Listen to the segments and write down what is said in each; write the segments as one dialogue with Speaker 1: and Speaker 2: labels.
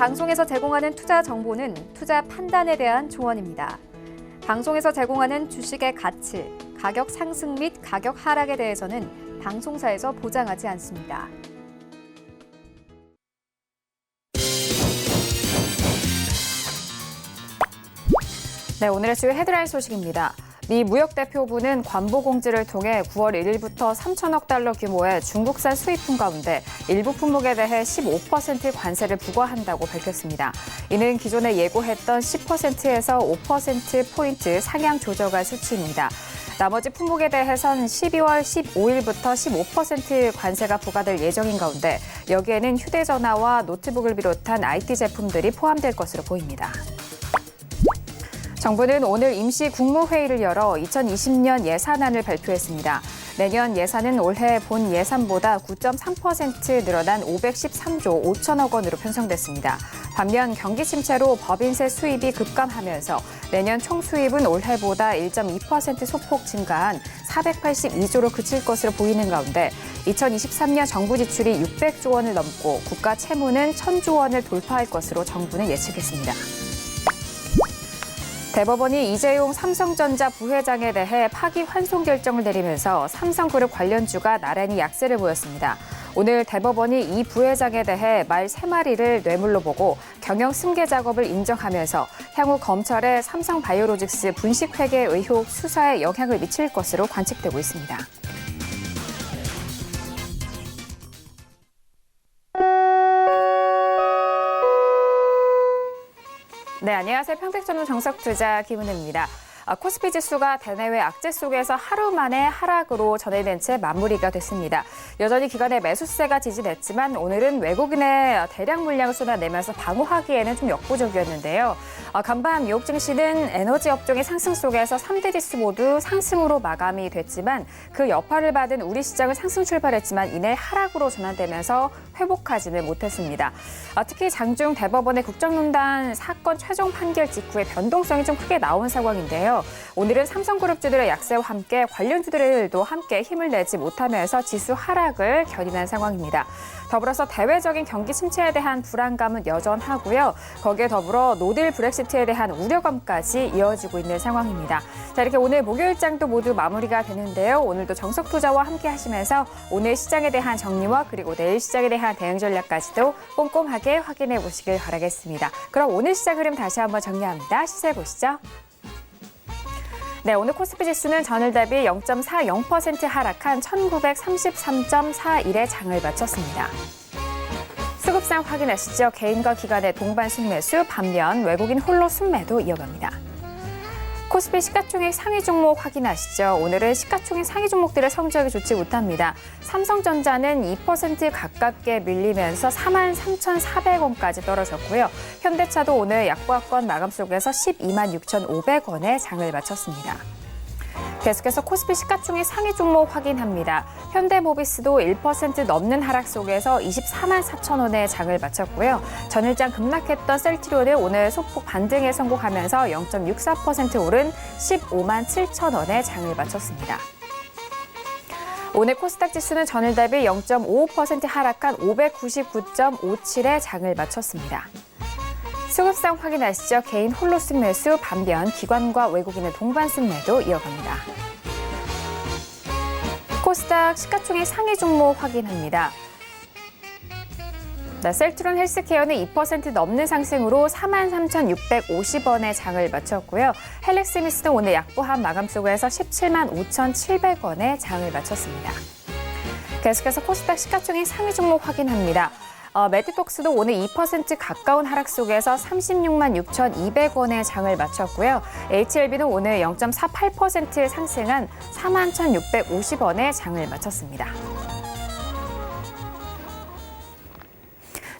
Speaker 1: 방송에서 제공하는 투자 정보는 투자 판단에 대한 조언입니다. 방송에서 제공하는 주식의 가치, 가격 상승 및 가격 하락에 대해서는 방송사에서 보장하지 않습니다. 네, 오늘의 주요 헤드라인 소식입니다. 미 무역대표부는 관보공지를 통해 9월 1일부터 3천억 달러 규모의 중국산 수입품 가운데 일부 품목에 대해 15% 관세를 부과한다고 밝혔습니다. 이는 기존에 예고했던 10%에서 5%포인트 상향 조정한 수치입니다. 나머지 품목에 대해선 12월 15일부터 15% 관세가 부과될 예정인 가운데 여기에는 휴대전화와 노트북을 비롯한 IT 제품들이 포함될 것으로 보입니다. 정부는 오늘 임시 국무회의를 열어 2020년 예산안을 발표했습니다. 내년 예산은 올해 본 예산보다 9.3% 늘어난 513조 5천억 원으로 편성됐습니다. 반면 경기 침체로 법인세 수입이 급감하면서 내년 총 수입은 올해보다 1.2% 소폭 증가한 482조로 그칠 것으로 보이는 가운데 2023년 정부 지출이 600조 원을 넘고 국가 채무는 1,000조 원을 돌파할 것으로 정부는 예측했습니다. 대법원이 이재용 삼성전자 부회장에 대해 파기환송 결정을 내리면서 삼성그룹 관련주가 나란히 약세를 보였습니다. 오늘 대법원이 이 부회장에 대해 말 3마리를 뇌물로 보고 경영 승계 작업을 인정하면서 향후 검찰의 삼성바이오로직스 분식회계 의혹 수사에 영향을 미칠 것으로 관측되고 있습니다. 네, 안녕하세요. 평택전문 정석투자 김은혜입니다. 코스피 지수가 대내외 악재 속에서 하루 만에 하락으로 전해낸 채 마무리가 됐습니다. 여전히 기관의 매수세가 지지됐지만 오늘은 외국인의 대량 물량을 쏟아내면서 방어하기에는 좀 역부족이었는데요. 간밤 뉴욕 증시는 에너지 업종의 상승 속에서 3대 지수 모두 상승으로 마감이 됐지만 그 여파를 받은 우리 시장은 상승 출발했지만 이내 하락으로 전환되면서 회복하지는 못했습니다. 특히 장중 대법원의 국정농단 사건 최종 판결 직후에 변동성이 좀 크게 나온 상황인데요. 오늘은 삼성그룹주들의 약세와 함께 관련주들도 함께 힘을 내지 못하면서 지수 하락을 견인한 상황입니다. 더불어서 대외적인 경기 침체에 대한 불안감은 여전하고요. 거기에 더불어 노딜 브렉시트에 대한 우려감까지 이어지고 있는 상황입니다. 자, 이렇게 오늘 목요일장도 모두 마무리가 되는데요. 오늘도 정석투자와 함께 하시면서 오늘 시장에 대한 정리와 그리고 내일 시장에 대한 대응 전략까지도 꼼꼼하게 확인해 보시길 바라겠습니다. 그럼 오늘 시장 흐름 다시 한번 정리합니다. 시세 보시죠. 네, 오늘 코스피 지수는 전일 대비 0.40% 하락한 1933.41의 장을 마쳤습니다. 수급상 확인하시죠. 개인과 기관의 동반 순매수, 반면 외국인 홀로 순매도 이어갑니다. 코스피 시가총액 상위 종목 확인하시죠. 오늘은 시가총액 상위 종목들의 성적이 좋지 못합니다. 삼성전자는 2% 가깝게 밀리면서 43,400원까지 떨어졌고요. 현대차도 오늘 약보합권 마감 속에서 126,500원에 장을 마쳤습니다. 계속해서 코스피 시가총액 상위 종목 확인합니다. 현대모비스도 1% 넘는 하락 속에서 24만 4천 원에 장을 마쳤고요. 전일장 급락했던 셀트리온은 오늘 소폭 반등에 성공하면서 0.64% 오른 15만 7천 원에 장을 마쳤습니다. 오늘 코스닥 지수는 전일 대비 0.55% 하락한 599.57에 장을 마쳤습니다. 수급상 확인하시죠. 개인 홀로 순매수, 반면 기관과 외국인의 동반 순매도 이어갑니다. 코스닥 시가총액 상위 종목 확인합니다. 셀트론 헬스케어는 2% 넘는 상승으로 43,650원에 장을 마쳤고요. 헬렉스미스는 오늘 약보합 마감 속에서 17만 5,700원에 장을 마쳤습니다. 계속해서 코스닥 시가총액 상위 종목 확인합니다. 매트톡스도 오늘 2% 가까운 하락 속에서 36만 6,200원에 장을 마쳤고요. HLB는 오늘 0.48% 상승한 41,650원에 장을 마쳤습니다.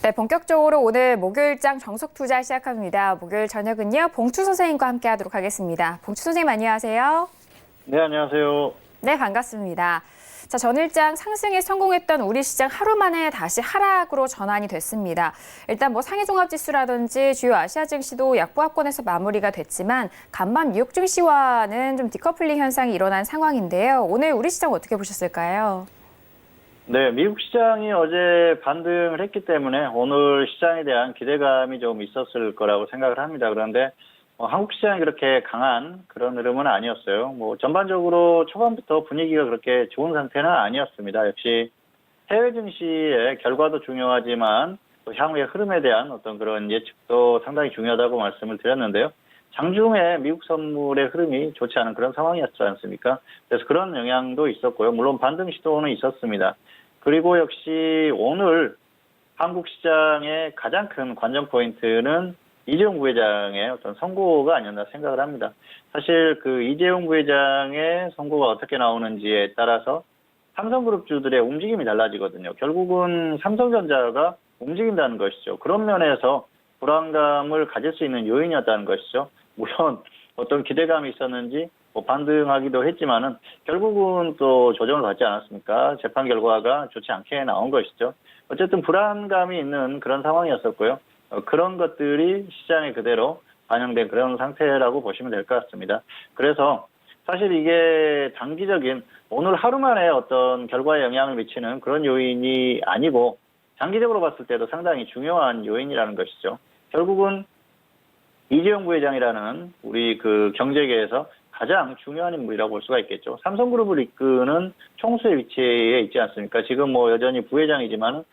Speaker 1: 네, 본격적으로 오늘 목요일장 정석투자 시작합니다. 목요일 저녁은요, 봉추 선생님과 함께 하도록 하겠습니다. 봉추 선생님 안녕하세요.
Speaker 2: 네, 안녕하세요.
Speaker 1: 네, 반갑습니다. 자, 전일장 상승에 성공했던 우리 시장 하루 만에 다시 하락으로 전환이 됐습니다. 일단 상해종합지수라든지 주요 아시아 증시도 약보합권에서 마무리가 됐지만 간밤 뉴욕 증시와는 좀 디커플링 현상이 일어난 상황인데요. 오늘 우리 시장 어떻게 보셨을까요?
Speaker 2: 네, 미국 시장이 어제 반등을 했기 때문에 오늘 시장에 대한 기대감이 좀 있었을 거라고 생각을 합니다. 그런데 한국 시장이 그렇게 강한 그런 흐름은 아니었어요. 뭐 전반적으로 초반부터 분위기가 그렇게 좋은 상태는 아니었습니다. 역시 해외 증시의 결과도 중요하지만 또 향후의 흐름에 대한 어떤 그런 예측도 상당히 중요하다고 말씀을 드렸는데요. 장중에 미국 선물의 흐름이 좋지 않은 그런 상황이었지 않습니까? 그래서 그런 영향도 있었고요. 물론 반등 시도는 있었습니다. 그리고 역시 오늘 한국 시장의 가장 큰 관전 포인트는 이재용 부회장의 어떤 선고가 아니었나 생각을 합니다. 사실 그 이재용 부회장의 선고가 어떻게 나오는지에 따라서 삼성그룹주들의 움직임이 달라지거든요. 결국은 삼성전자가 움직인다는 것이죠. 그런 면에서 불안감을 가질 수 있는 요인이었다는 것이죠. 물론 어떤 기대감이 있었는지 뭐 반등하기도 했지만은 결국은 또 조정을 받지 않았습니까? 재판 결과가 좋지 않게 나온 것이죠. 어쨌든 불안감이 있는 그런 상황이었었고요. 그런 것들이 시장에 그대로 반영된 그런 상태라고 보시면 될 것 같습니다. 그래서 사실 이게 단기적인 오늘 하루 만에 어떤 결과에 영향을 미치는 그런 요인이 아니고 장기적으로 봤을 때도 상당히 중요한 요인이라는 것이죠. 결국은 이재용 부회장이라는 우리 그 경제계에서 가장 중요한 인물이라고 볼 수가 있겠죠. 삼성그룹을 이끄는 총수의 위치에 있지 않습니까? 지금 뭐 여전히 부회장이지만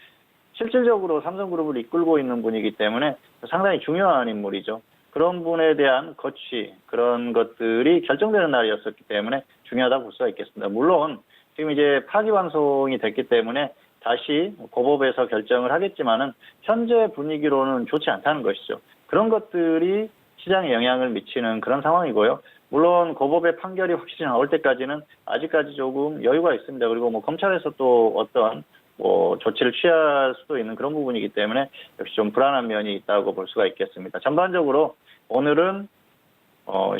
Speaker 2: 실질적으로 삼성그룹을 이끌고 있는 분이기 때문에 상당히 중요한 인물이죠. 그런 분에 대한 거취, 그런 것들이 결정되는 날이었었기 때문에 중요하다고 볼 수가 있겠습니다. 물론 지금 이제 파기환송이 됐기 때문에 다시 고법에서 결정을 하겠지만은 현재 분위기로는 좋지 않다는 것이죠. 그런 것들이 시장에 영향을 미치는 그런 상황이고요. 물론 고법의 판결이 확실히 나올 때까지는 아직까지 조금 여유가 있습니다. 그리고 뭐 검찰에서 또 어떤 뭐 조치를 취할 수도 있는 그런 부분이기 때문에 역시 좀 불안한 면이 있다고 볼 수가 있겠습니다. 전반적으로 오늘은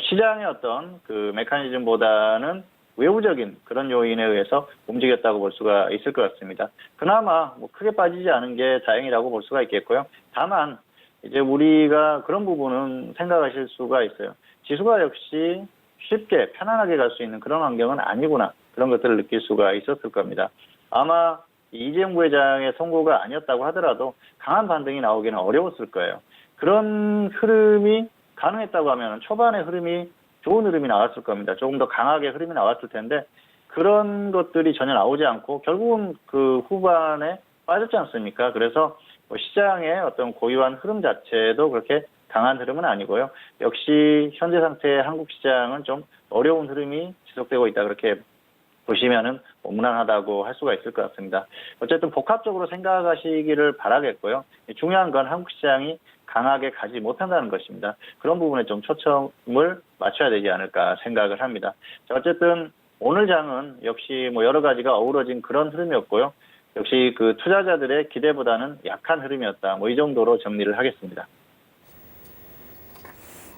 Speaker 2: 시장의 어떤 그 메커니즘보다는 외부적인 그런 요인에 의해서 움직였다고 볼 수가 있을 것 같습니다. 그나마 뭐 크게 빠지지 않은 게 다행이라고 볼 수가 있겠고요. 다만 이제 우리가 그런 부분은 생각하실 수가 있어요. 지수가 역시 쉽게 편안하게 갈 수 있는 그런 환경은 아니구나. 그런 것들을 느낄 수가 있었을 겁니다. 아마 이재용 부회장의 선고가 아니었다고 하더라도 강한 반등이 나오기는 어려웠을 거예요. 그런 흐름이 가능했다고 하면 초반의 흐름이 좋은 흐름이 나왔을 겁니다. 조금 더 강하게 흐름이 나왔을 텐데 그런 것들이 전혀 나오지 않고 결국은 그 후반에 빠졌지 않습니까? 그래서 뭐 시장의 어떤 고유한 흐름 자체도 그렇게 강한 흐름은 아니고요. 역시 현재 상태의 한국 시장은 좀 어려운 흐름이 지속되고 있다. 그렇게 보시면은 무난하다고 할 수가 있을 것 같습니다. 어쨌든 복합적으로 생각하시기를 바라겠고요. 중요한 건 한국 시장이 강하게 가지 못한다는 것입니다. 그런 부분에 좀 초점을 맞춰야 되지 않을까 생각을 합니다. 자, 어쨌든 오늘 장은 역시 뭐 여러 가지가 어우러진 그런 흐름이었고요. 역시 그 투자자들의 기대보다는 약한 흐름이었다. 뭐 이 정도로 정리를 하겠습니다.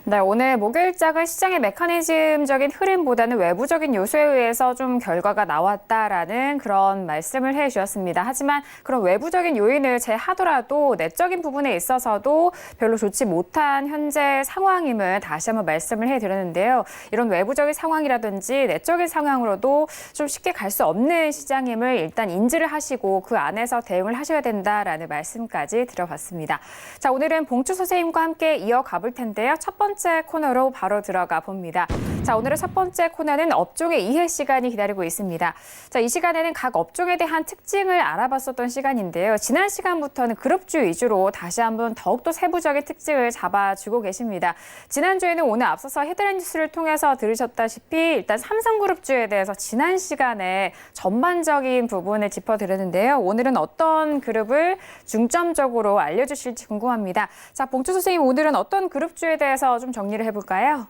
Speaker 1: 네, 오늘 목요일장은 시장의 메커니즘적인 흐름보다는 외부적인 요소에 의해서 좀 결과가 나왔다라는 그런 말씀을 해주셨습니다. 하지만 그런 외부적인 요인을 제하더라도 내적인 부분에 있어서도 별로 좋지 못한 현재 상황임을 다시 한번 말씀을 해드렸는데요. 이런 외부적인 상황이라든지 내적인 상황으로도 좀 쉽게 갈 수 없는 시장임을 일단 인지를 하시고 그 안에서 대응을 하셔야 된다라는 말씀까지 드려봤습니다. 자, 오늘은 봉추 선생님과 함께 이어가 볼 텐데요. 첫 번째 코너로 바로 들어가 봅니다. 자, 오늘의 첫 번째 코너는 업종의 이해 시간이 기다리고 있습니다. 자, 이 시간에는 각 업종에 대한 특징을 알아봤었던 시간인데요. 지난 시간부터는 그룹주 위주로 다시 한번 더욱더 세부적인 특징을 잡아주고 계십니다. 지난주에는 오늘 앞서서 헤드라인 뉴스를 통해서 들으셨다시피 일단 삼성그룹주에 대해서 지난 시간에 전반적인 부분을 짚어드렸는데요. 오늘은 어떤 그룹을 중점적으로 알려주실지 궁금합니다. 자, 봉추 선생님, 오늘은 어떤 그룹주에 대해서 좀 정리를 해볼까요?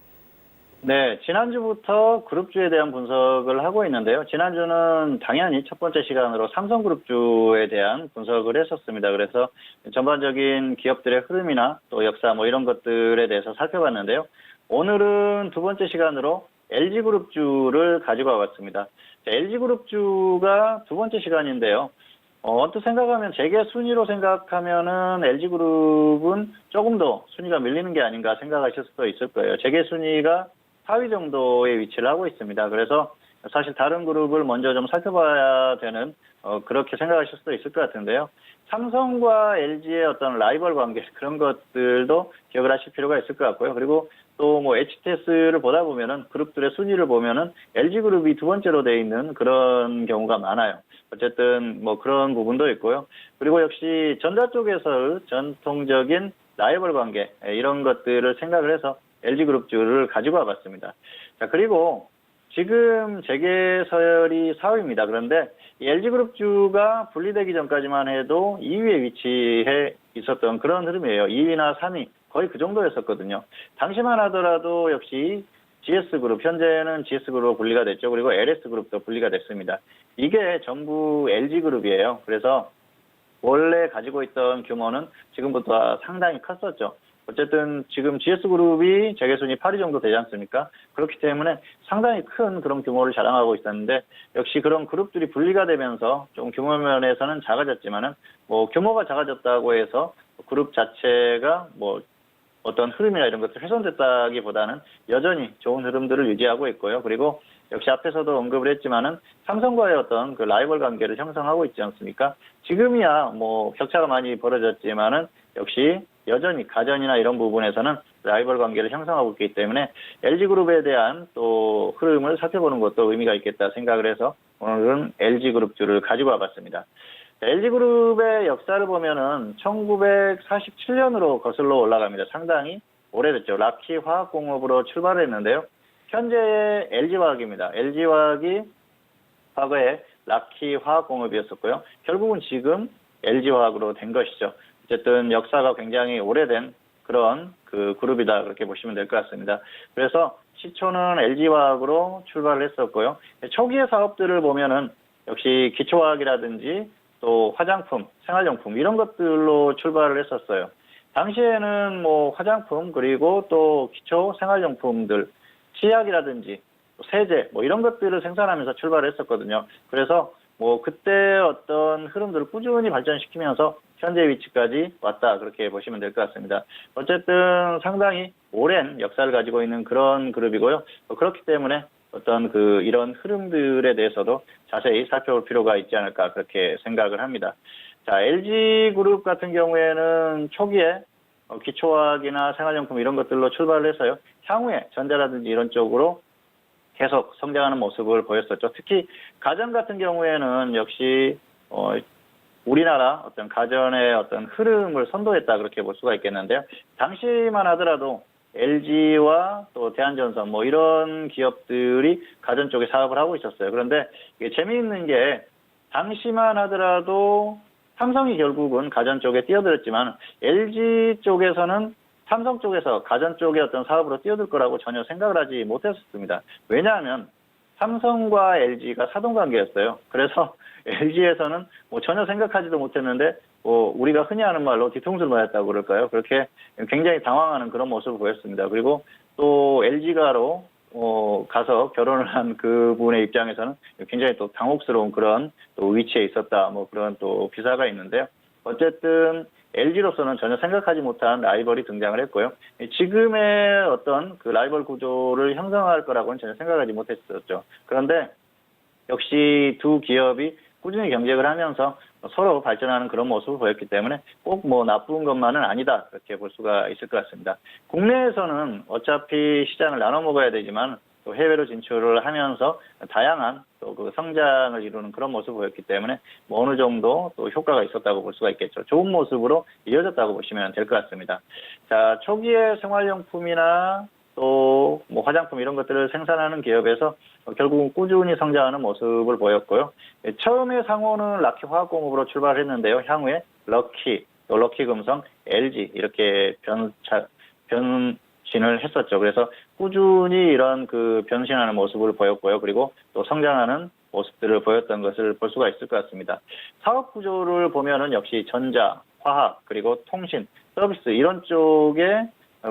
Speaker 2: 네, 지난주부터 그룹주에 대한 분석을 하고 있는데요. 지난주는 당연히 첫 번째 시간으로 삼성그룹주에 대한 분석을 했었습니다. 그래서 전반적인 기업들의 흐름이나 또 역사 뭐 이런 것들에 대해서 살펴봤는데요. 오늘은 두 번째 시간으로 LG그룹주를 가지고 와봤습니다. LG그룹주가 두 번째 시간인데요. 언뜻 생각하면 재계 순위로 생각하면은 LG그룹은 조금 더 순위가 밀리는 게 아닌가 생각하실 수도 있을 거예요. 재계 순위가 4위 정도의 위치를 하고 있습니다. 그래서 사실 다른 그룹을 먼저 좀 살펴봐야 되는 그렇게 생각하실 수도 있을 것 같은데요. 삼성과 LG의 어떤 라이벌 관계 그런 것들도 기억을 하실 필요가 있을 것 같고요. 그리고 또 뭐 HTS를 보다 보면은 그룹들의 순위를 보면은 LG그룹이 두 번째로 돼 있는 그런 경우가 많아요. 어쨌든 뭐 그런 부분도 있고요. 그리고 역시 전자 쪽에서 전통적인 라이벌 관계 이런 것들을 생각을 해서 LG그룹주를 가지고 와봤습니다. 자, 그리고 지금 재계서열이 4위입니다. 그런데 이 LG그룹주가 분리되기 전까지만 해도 2위에 위치해 있었던 그런 흐름이에요. 2위나 3위 거의 그 정도였었거든요. 당시만 하더라도 역시 GS그룹, 현재는 GS그룹으로 분리가 됐죠. 그리고 LS그룹도 분리가 됐습니다. 이게 전부 LG그룹이에요. 그래서 원래 가지고 있던 규모는 지금보다 상당히 컸었죠. 어쨌든 지금 GS그룹이 재계순위 8위 정도 되지 않습니까? 그렇기 때문에 상당히 큰 그런 규모를 자랑하고 있었는데 역시 그런 그룹들이 분리가 되면서 좀 규모 면에서는 작아졌지만은 뭐 규모가 작아졌다고 해서 그룹 자체가 뭐 어떤 흐름이나 이런 것들이 훼손됐다기보다는 여전히 좋은 흐름들을 유지하고 있고요. 그리고 역시 앞에서도 언급을 했지만은 삼성과의 어떤 그 라이벌 관계를 형성하고 있지 않습니까? 지금이야 뭐 격차가 많이 벌어졌지만은 역시 여전히 가전이나 이런 부분에서는 라이벌 관계를 형성하고 있기 때문에 LG그룹에 대한 또 흐름을 살펴보는 것도 의미가 있겠다 생각을 해서 오늘은 LG그룹주를 가지고 와봤습니다. LG그룹의 역사를 보면은 1947년으로 거슬러 올라갑니다. 상당히 오래됐죠. 라키 화학공업으로 출발을 했는데요. 현재의 LG화학입니다. LG화학이 과거에 라키 화학공업이었었고요. 결국은 지금 LG화학으로 된 것이죠. 어쨌든 역사가 굉장히 오래된 그런 그 그룹이다 그렇게 보시면 될 것 같습니다. 그래서 시초는 LG화학으로 출발을 했었고요. 초기의 사업들을 보면은 역시 기초화학이라든지 또 화장품, 생활용품 이런 것들로 출발을 했었어요. 당시에는 뭐 화장품 그리고 또 기초 생활용품들, 치약이라든지 세제 뭐 이런 것들을 생산하면서 출발을 했었거든요. 그래서 뭐 그때 어떤 흐름들을 꾸준히 발전시키면서 현재 위치까지 왔다 그렇게 보시면 될 것 같습니다. 어쨌든 상당히 오랜 역사를 가지고 있는 그런 그룹이고요. 그렇기 때문에 어떤 그 이런 흐름들에 대해서도 자세히 살펴볼 필요가 있지 않을까 그렇게 생각을 합니다. 자, LG그룹 같은 경우에는 초기에 기초화학이나 생활용품 이런 것들로 출발을 해서요. 향후에 전자라든지 이런 쪽으로 계속 성장하는 모습을 보였었죠. 특히 가전 같은 경우에는 역시 우리나라 어떤 가전의 어떤 흐름을 선도했다 그렇게 볼 수가 있겠는데요. 당시만 하더라도 LG와 또 대한전선 뭐 이런 기업들이 가전 쪽에 사업을 하고 있었어요. 그런데 이게 재미있는 게 당시만 하더라도 삼성이 결국은 가전 쪽에 뛰어들었지만 LG 쪽에서는 삼성 쪽에서 가전 쪽의 어떤 사업으로 뛰어들 거라고 전혀 생각을 하지 못했었습니다. 왜냐하면 삼성과 LG가 사돈관계였어요. 그래서 LG에서는 뭐 전혀 생각하지도 못했는데 우리가 흔히 하는 말로 뒤통수를 맞았다고 그럴까요? 그렇게 굉장히 당황하는 그런 모습을 보였습니다. 그리고 또 LG가로 가서 결혼을 한 그분의 입장에서는 굉장히 또 당혹스러운 그런 또 위치에 있었다. 뭐 그런 또 기사가 있는데요. 어쨌든 LG로서는 전혀 생각하지 못한 라이벌이 등장을 했고요. 지금의 어떤 그 라이벌 구조를 형성할 거라고는 전혀 생각하지 못했었죠. 그런데 역시 두 기업이 꾸준히 경쟁을 하면서 서로 발전하는 그런 모습을 보였기 때문에 꼭 뭐 나쁜 것만은 아니다 그렇게 볼 수가 있을 것 같습니다. 국내에서는 어차피 시장을 나눠 먹어야 되지만 또 해외로 진출을 하면서 다양한 또 그 성장을 이루는 그런 모습을 보였기 때문에 뭐 어느 정도 또 효과가 있었다고 볼 수가 있겠죠. 좋은 모습으로 이어졌다고 보시면 될 것 같습니다. 자, 초기에 생활용품이나 또 뭐 화장품 이런 것들을 생산하는 기업에서 결국은 꾸준히 성장하는 모습을 보였고요. 처음에 상호는 라키 화학공업으로 출발했는데요. 향후에 럭키, 또 럭키금성, LG 이렇게 변신을 했었죠. 그래서 꾸준히 이런 그 변신하는 모습을 보였고요. 그리고 또 성장하는 모습들을 보였던 것을 볼 수가 있을 것 같습니다. 사업 구조를 보면은 역시 전자, 화학, 그리고 통신, 서비스 이런 쪽에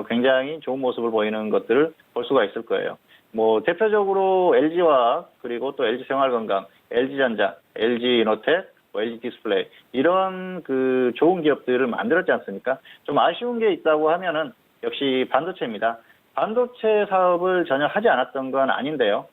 Speaker 2: 굉장히 좋은 모습을 보이는 것들을 볼 수가 있을 거예요. 뭐 대표적으로 LG화학 그리고 또 LG생활건강, LG전자, LG이노텍, LG디스플레이 이런 그 좋은 기업들을 만들었지 않습니까? 좀 아쉬운 게 있다고 하면은 역시 반도체입니다. 반도체 사업을 전혀 하지 않았던 건 아닌데요.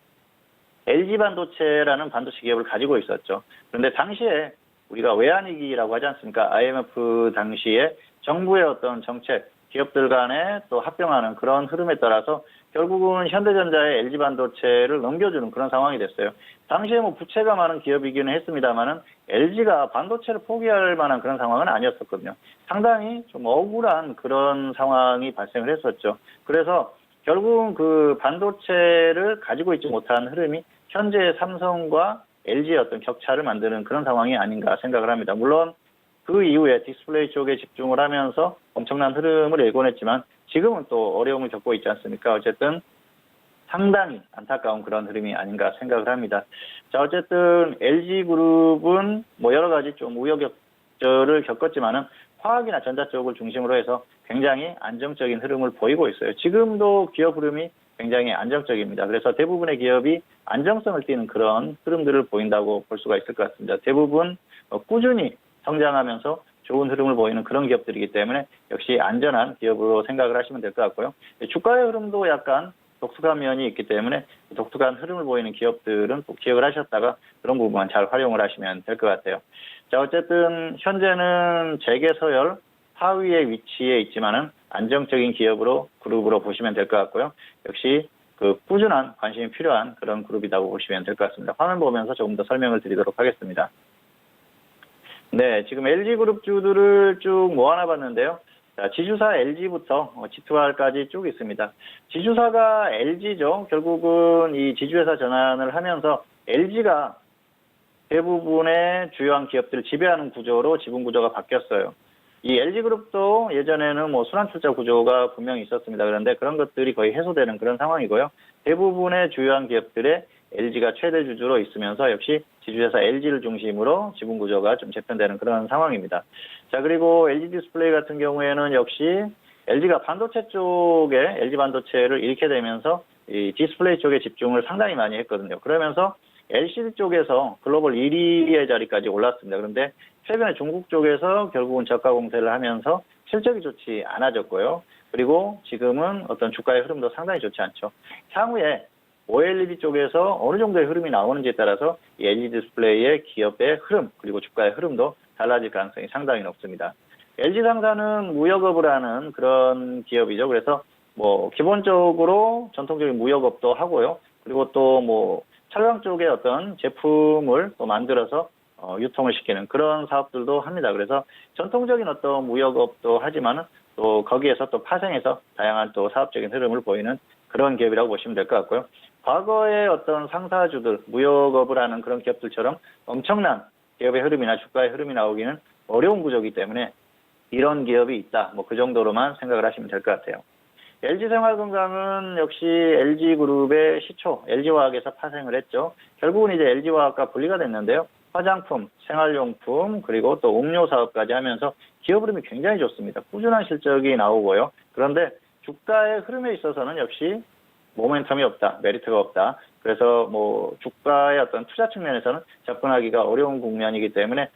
Speaker 2: LG 반도체라는 반도체 기업을 가지고 있었죠. 그런데 당시에 우리가 외환위기라고 하지 않습니까? IMF 당시에 정부의 어떤 정책, 기업들 간에 또 합병하는 그런 흐름에 따라서 결국은 현대전자의 LG 반도체를 넘겨주는 그런 상황이 됐어요. 당시에 뭐 부채가 많은 기업이기는 했습니다만은 LG가 반도체를 포기할 만한 그런 상황은 아니었었거든요. 상당히 좀 억울한 그런 상황이 발생을 했었죠. 그래서 결국은 그 반도체를 가지고 있지 못한 흐름이 현재 삼성과 LG의 어떤 격차를 만드는 그런 상황이 아닌가 생각을 합니다. 물론 그 이후에 디스플레이 쪽에 집중을 하면서 엄청난 흐름을 일궈냈지만 지금은 또 어려움을 겪고 있지 않습니까? 어쨌든 상당히 안타까운 그런 흐름이 아닌가 생각을 합니다. 자, 어쨌든 LG그룹은 뭐 여러 가지 좀 우여곡절을 겪었지만은 화학이나 전자 쪽을 중심으로 해서 굉장히 안정적인 흐름을 보이고 있어요. 지금도 기업 흐름이 굉장히 안정적입니다. 그래서 대부분의 기업이 안정성을 띠는 그런 흐름들을 보인다고 볼 수가 있을 것 같습니다. 대부분 꾸준히 성장하면서 좋은 흐름을 보이는 그런 기업들이기 때문에 역시 안전한 기업으로 생각을 하시면 될 것 같고요. 주가의 흐름도 약간 독특한 면이 있기 때문에 독특한 흐름을 보이는 기업들은 꼭 기억을 하셨다가 그런 부분만 잘 활용을 하시면 될 것 같아요. 자, 어쨌든 현재는 재계 서열 하위의 위치에 있지만은 안정적인 기업으로 그룹으로 보시면 될 것 같고요. 역시 그 꾸준한 관심이 필요한 그런 그룹이라고 보시면 될 것 같습니다. 화면 보면서 조금 더 설명을 드리도록 하겠습니다. 네, 지금 LG그룹주들을 쭉 모아놔봤는데요. 자, 지주사 LG부터 G2R까지 쭉 있습니다. 지주사가 LG죠. 결국은 이 지주회사 전환을 하면서 LG가 대부분의 주요한 기업들을 지배하는 구조로 지분 구조가 바뀌었어요. 이 LG그룹도 예전에는 뭐 순환출자 구조가 분명히 있었습니다. 그런데 그런 것들이 거의 해소되는 그런 상황이고요. 대부분의 주요한 기업들의 LG가 최대 주주로 있으면서 역시 지주회사 LG를 중심으로 지분 구조가 좀 재편되는 그런 상황입니다. 자, 그리고 LG 디스플레이 같은 경우에는 역시 LG가 반도체 쪽에 LG 반도체를 잃게 되면서 이 디스플레이 쪽에 집중을 상당히 많이 했거든요. 그러면서 LCD 쪽에서 글로벌 1위의 자리까지 올랐습니다. 그런데 최근에 중국 쪽에서 결국은 저가 공세를 하면서 실적이 좋지 않아졌고요. 그리고 지금은 어떤 주가의 흐름도 상당히 좋지 않죠. 향후에 OLED 쪽에서 어느 정도의 흐름이 나오는지에 따라서 이 LG 디스플레이의 기업의 흐름 그리고 주가의 흐름도 달라질 가능성이 상당히 높습니다. LG상사는 무역업을 하는 그런 기업이죠. 그래서 뭐 기본적으로 전통적인 무역업도 하고요. 그리고 또 뭐 촬영 쪽의 어떤 제품을 또 만들어서 유통을 시키는 그런 사업들도 합니다. 그래서 전통적인 어떤 무역업도 하지만은 또 거기에서 또 파생해서 다양한 또 사업적인 흐름을 보이는 그런 기업이라고 보시면 될 것 같고요. 과거의 어떤 상사주들, 무역업을 하는 그런 기업들처럼 엄청난 기업의 흐름이나 주가의 흐름이 나오기는 어려운 구조이기 때문에 이런 기업이 있다. 뭐 그 정도로만 생각을 하시면 될 것 같아요. LG생활건강은 역시 LG그룹의 시초, LG화학에서 파생을 했죠. 결국은 이제 LG화학과 분리가 됐는데요. 화장품, 생활용품, 그리고 또 음료 사업까지 하면서 기업 흐름이 굉장히 좋습니다. 꾸준한 실적이 나오고요. 그런데 주가의 흐름에 있어서는 역시 모멘텀이 없다, 메리트가 없다. 그래서 뭐 주가의 어떤 투자 측면에서는 접근하기가 어려운 국면이기 때문에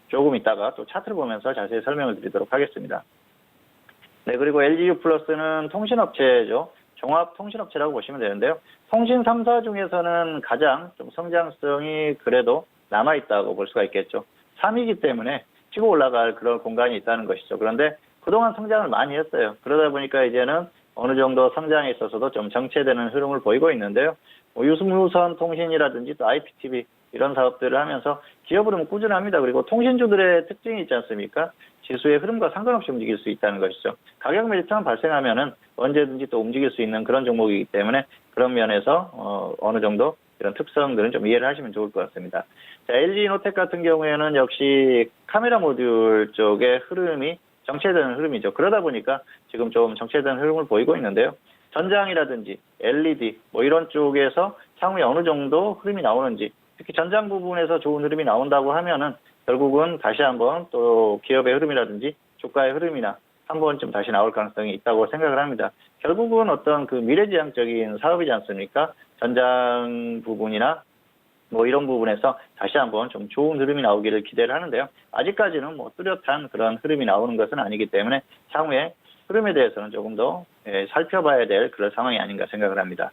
Speaker 2: 조금 있다가 또 차트를 보면서 자세히 설명을 드리도록 하겠습니다. 네, 그리고 LGU 플러스는 통신업체죠. 종합통신업체라고 보시면 되는데요. 통신 3사 중에서는 가장 좀 성장성이 그래도 남아있다고 볼 수가 있겠죠. 3위이기 때문에 치고 올라갈 그런 공간이 있다는 것이죠. 그런데 그동안 성장을 많이 했어요. 그러다 보니까 이제는 어느 정도 성장에 있어서도 좀 정체되는 흐름을 보이고 있는데요. 유선 통신이라든지 또 IPTV 이런 사업들을 하면서 기업 흐름은 꾸준합니다. 그리고 통신주들의 특징이 있지 않습니까? 지수의 흐름과 상관없이 움직일 수 있다는 것이죠. 가격 메리트만 발생하면은 언제든지 또 움직일 수 있는 그런 종목이기 때문에 그런 면에서 어느 정도 이런 특성들은 좀 이해를 하시면 좋을 것 같습니다. 자, LG이노텍 같은 경우에는 역시 카메라 모듈 쪽의 흐름이 정체되는 흐름이죠. 그러다 보니까 지금 좀 정체되는 흐름을 보이고 있는데요. 전장이라든지 LED 뭐 이런 쪽에서 향후에 어느 정도 흐름이 나오는지 특히 전장 부분에서 좋은 흐름이 나온다고 하면은 결국은 다시 한번 또 기업의 흐름이라든지 주가의 흐름이나 한 번쯤 다시 나올 가능성이 있다고 생각을 합니다. 결국은 어떤 그 미래지향적인 사업이지 않습니까? 전장 부분이나 뭐 이런 부분에서 다시 한번 좀 좋은 흐름이 나오기를 기대를 하는데요. 아직까지는 뭐 뚜렷한 그런 흐름이 나오는 것은 아니기 때문에 향후에 흐름에 대해서는 조금 더 살펴봐야 될 그런 상황이 아닌가 생각을 합니다.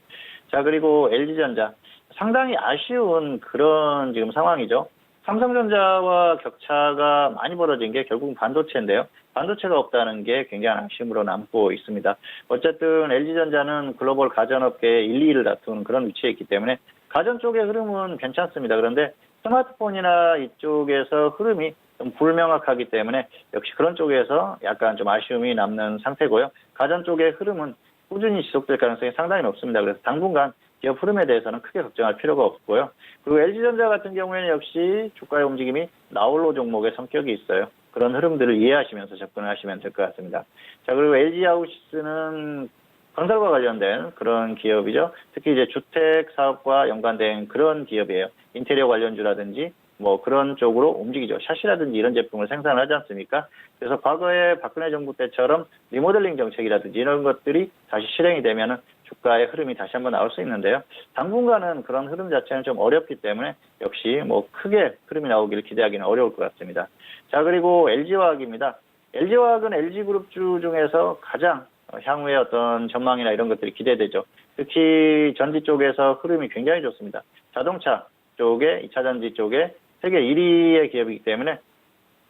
Speaker 2: 자, 그리고 LG전자. 상당히 아쉬운 그런 지금 상황이죠. 삼성전자와 격차가 많이 벌어진 게 결국은 반도체인데요. 반도체가 없다는 게 굉장한 아쉬움으로 남고 있습니다. 어쨌든 LG전자는 글로벌 가전업계의 1, 2위를 다투는 그런 위치에 있기 때문에 가전 쪽의 흐름은 괜찮습니다. 그런데 스마트폰이나 이쪽에서 흐름이 좀 불명확하기 때문에 역시 그런 쪽에서 약간 좀 아쉬움이 남는 상태고요. 가전 쪽의 흐름은 꾸준히 지속될 가능성이 상당히 높습니다. 그래서 당분간 기업 흐름에 대해서는 크게 걱정할 필요가 없고요. 그리고 LG전자 같은 경우에는 역시 주가의 움직임이 나홀로 종목의 성격이 있어요. 그런 흐름들을 이해하시면서 접근을 하시면 될 것 같습니다. 자, 그리고 LG하우시스는 건설과 관련된 그런 기업이죠. 특히 이제 주택 사업과 연관된 그런 기업이에요. 인테리어 관련주라든지 뭐 그런 쪽으로 움직이죠. 샤시라든지 이런 제품을 생산을 하지 않습니까? 그래서 과거에 박근혜 정부 때처럼 리모델링 정책이라든지 이런 것들이 다시 실행이 되면은 주가의 흐름이 다시 한번 나올 수 있는데요. 당분간은 그런 흐름 자체는 좀 어렵기 때문에 역시 뭐 크게 흐름이 나오기를 기대하기는 어려울 것 같습니다. 자, 그리고 LG화학입니다. LG화학은 LG그룹주 중에서 가장 향후의 어떤 전망이나 이런 것들이 기대되죠. 특히 전지 쪽에서 흐름이 굉장히 좋습니다. 자동차 쪽에, 2차 전지 쪽에 세계 1위의 기업이기 때문에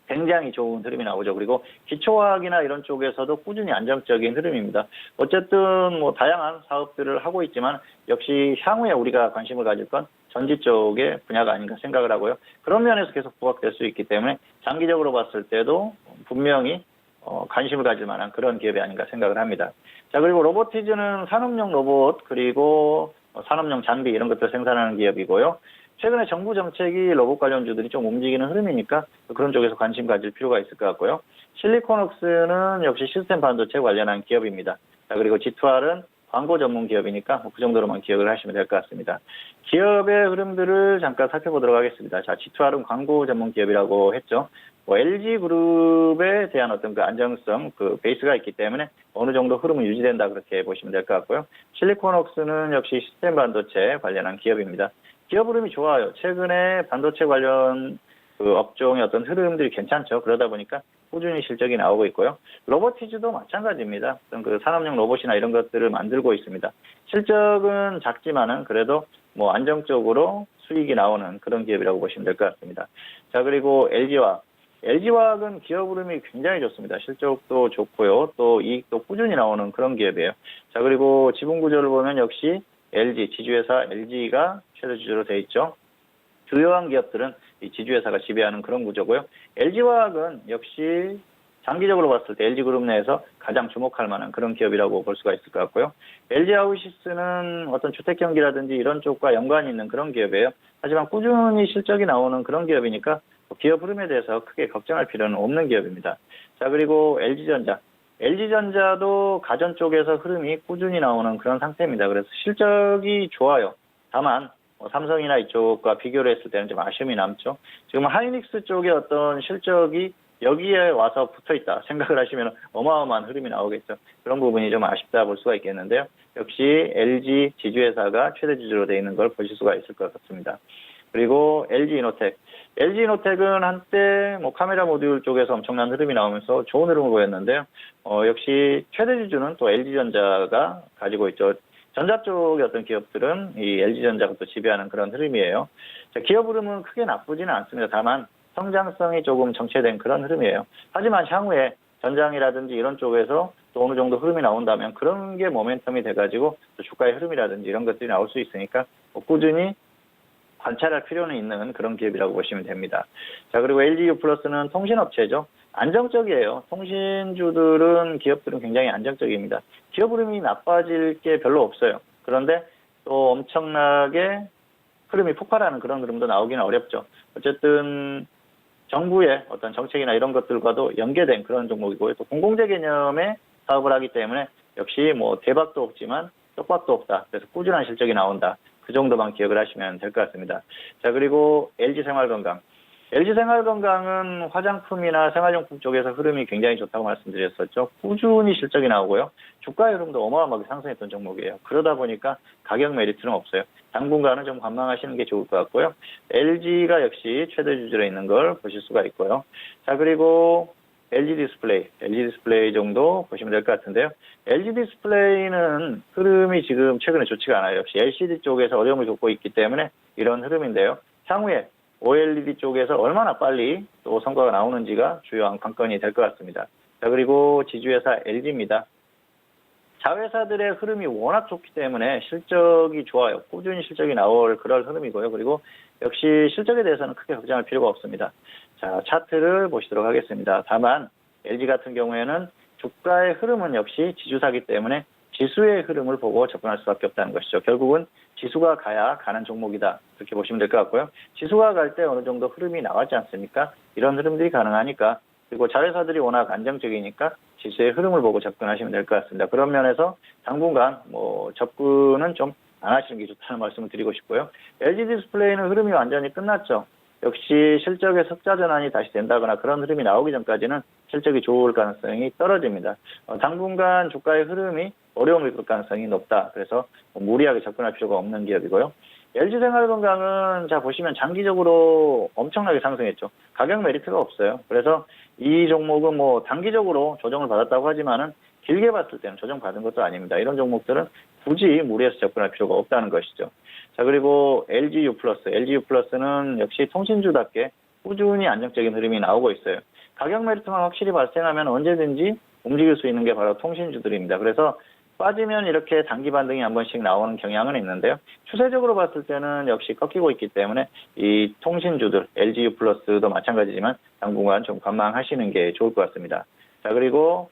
Speaker 2: 굉장히 좋은 흐름이 나오죠. 그리고 기초화학이나 이런 쪽에서도 꾸준히 안정적인 흐름입니다. 어쨌든 뭐 다양한 사업들을 하고 있지만 역시 향후에 우리가 관심을 가질 건 전지 쪽의 분야가 아닌가 생각을 하고요. 그런 면에서 계속 부각될 수 있기 때문에 장기적으로 봤을 때도 분명히 관심을 가질 만한 그런 기업이 아닌가 생각을 합니다. 자, 그리고 로보티즈는 산업용 로봇 그리고 산업용 장비 이런 것들 생산하는 기업이고요. 최근에 정부 정책이 로봇 관련주들이 좀 움직이는 흐름이니까 그런 쪽에서 관심 가질 필요가 있을 것 같고요. 실리콘웍스는 역시 시스템 반도체 관련한 기업입니다. 자, 그리고 G2R은 광고 전문 기업이니까 그 정도로만 기억을 하시면 될 것 같습니다. 기업의 흐름들을 잠깐 살펴보도록 하겠습니다. 자, G2R은 광고 전문 기업이라고 했죠. LG그룹에 대한 어떤 그 안정성, 그 베이스가 있기 때문에 어느 정도 흐름은 유지된다 그렇게 보시면 될 것 같고요. 실리콘웍스는 역시 시스템 반도체 관련한 기업입니다. 기업 흐름이 좋아요. 최근에 반도체 관련 그 업종의 어떤 흐름들이 괜찮죠. 그러다 보니까 꾸준히 실적이 나오고 있고요. 로보티즈도 마찬가지입니다. 어떤 그 산업용 로봇이나 이런 것들을 만들고 있습니다. 실적은 작지만은 그래도 뭐 안정적으로 수익이 나오는 그런 기업이라고 보시면 될 것 같습니다. 자, 그리고 LG화학. LG화학은 기업 흐름이 굉장히 좋습니다. 실적도 좋고요. 또 이익도 꾸준히 나오는 그런 기업이에요. 자, 그리고 지분 구조를 보면 역시 LG, 지주회사 LG가 최대 주주로 되어 있죠. 주요한 기업들은 이 지주회사가 지배하는 그런 구조고요. LG화학은 역시 장기적으로 봤을 때 LG그룹 내에서 가장 주목할 만한 그런 기업이라고 볼 수가 있을 것 같고요. LG하우시스는 어떤 주택 경기라든지 이런 쪽과 연관이 있는 그런 기업이에요. 하지만 꾸준히 실적이 나오는 그런 기업이니까 기업 흐름에 대해서 크게 걱정할 필요는 없는 기업입니다. 자, 그리고 LG전자. LG전자도 가전 쪽에서 흐름이 꾸준히 나오는 그런 상태입니다. 그래서 실적이 좋아요. 다만 삼성이나 이쪽과 비교를 했을 때는 좀 아쉬움이 남죠. 지금 하이닉스 쪽의 어떤 실적이 여기에 와서 붙어있다 생각을 하시면 어마어마한 흐름이 나오겠죠. 그런 부분이 좀 아쉽다 볼 수가 있겠는데요. 역시 LG 지주회사가 최대 주주로 되어 있는 걸 보실 수가 있을 것 같습니다. 그리고 LG이노텍. LG이노텍은 한때 뭐 카메라 모듈 쪽에서 엄청난 흐름이 나오면서 좋은 흐름을 보였는데요. 역시 최대 주주는 또 LG전자가 가지고 있죠. 전자 쪽의 어떤 기업들은 이 LG전자가 또 지배하는 그런 흐름이에요. 자, 기업 흐름은 크게 나쁘지는 않습니다. 다만 성장성이 조금 정체된 그런 흐름이에요. 하지만 향후에 전장이라든지 이런 쪽에서 또 어느 정도 흐름이 나온다면 그런 게 모멘텀이 돼가지고 또 주가의 흐름이라든지 이런 것들이 나올 수 있으니까 꾸준히 관찰할 필요는 있는 그런 기업이라고 보시면 됩니다. 자, 그리고 LG유플러스는 통신업체죠. 안정적이에요. 통신주들은 기업들은 굉장히 안정적입니다. 기업 흐름이 나빠질 게 별로 없어요. 그런데 또 엄청나게 흐름이 폭발하는 그런 흐름도 나오기는 어렵죠. 어쨌든 정부의 어떤 정책이나 이런 것들과도 연계된 그런 종목이고요. 또 공공재 개념의 사업을 하기 때문에 역시 뭐 대박도 없지만 떡밥도 없다. 그래서 꾸준한 실적이 나온다. 그 정도만 기억을 하시면 될 것 같습니다. 자, 그리고 LG생활건강. LG생활건강은 화장품이나 생활용품 쪽에서 흐름이 굉장히 좋다고 말씀드렸었죠. 꾸준히 실적이 나오고요. 주가 흐름도 어마어마하게 상승했던 종목이에요. 그러다 보니까 가격 메리트는 없어요. 당분간은 좀 관망하시는 게 좋을 것 같고요. LG가 역시 최대 주주로 있는 걸 보실 수가 있고요. 자, 그리고 LG 디스플레이 정도 보시면 될 것 같은데요. LG 디스플레이는 흐름이 지금 최근에 좋지가 않아요. 역시 LCD 쪽에서 어려움을 겪고 있기 때문에 이런 흐름인데요. 향후에 OLED 쪽에서 얼마나 빨리 또 성과가 나오는지가 주요한 관건이 될 것 같습니다. 자, 그리고 지주회사 LG입니다. 자회사들의 흐름이 워낙 좋기 때문에 실적이 좋아요. 꾸준히 실적이 나올 그럴 흐름이고요. 그리고 역시 실적에 대해서는 크게 걱정할 필요가 없습니다. 자, 차트를 보시도록 하겠습니다. 다만 LG 같은 경우에는 주가의 흐름은 역시 지주사기 때문에 지수의 흐름을 보고 접근할 수밖에 없다는 것이죠. 결국은 지수가 가야 가는 종목이다. 그렇게 보시면 될 것 같고요. 지수가 갈 때 어느 정도 흐름이 나왔지 않습니까? 이런 흐름들이 가능하니까, 그리고 자회사들이 워낙 안정적이니까 지수의 흐름을 보고 접근하시면 될 것 같습니다. 그런 면에서 당분간 접근은 좀 안 하시는 게 좋다는 말씀을 드리고 싶고요. LG 디스플레이는 흐름이 완전히 끝났죠. 역시 실적의 흑자 전환이 다시 된다거나 그런 흐름이 나오기 전까지는 실적이 좋을 가능성이 떨어집니다. 당분간 주가의 흐름이 어려움을 겪을 가능성이 높다. 그래서 무리하게 접근할 필요가 없는 기업이고요. LG생활건강은 자 보시면 장기적으로 엄청나게 상승했죠. 가격 메리트가 없어요. 그래서 이 종목은 단기적으로 조정을 받았다고 하지만은 길게 봤을 때는 조정받은 것도 아닙니다. 이런 종목들은 굳이 무리해서 접근할 필요가 없다는 것이죠. 자, 그리고 LGU+는 역시 통신주답게 꾸준히 안정적인 흐름이 나오고 있어요. 가격 메리트만 확실히 발생하면 언제든지 움직일 수 있는 게 바로 통신주들입니다. 그래서 빠지면 이렇게 단기 반등이 한 번씩 나오는 경향은 있는데요. 추세적으로 봤을 때는 역시 꺾이고 있기 때문에 이 통신주들, LGU+도 마찬가지지만 당분간 좀 관망하시는 게 좋을 것 같습니다. 자, 그리고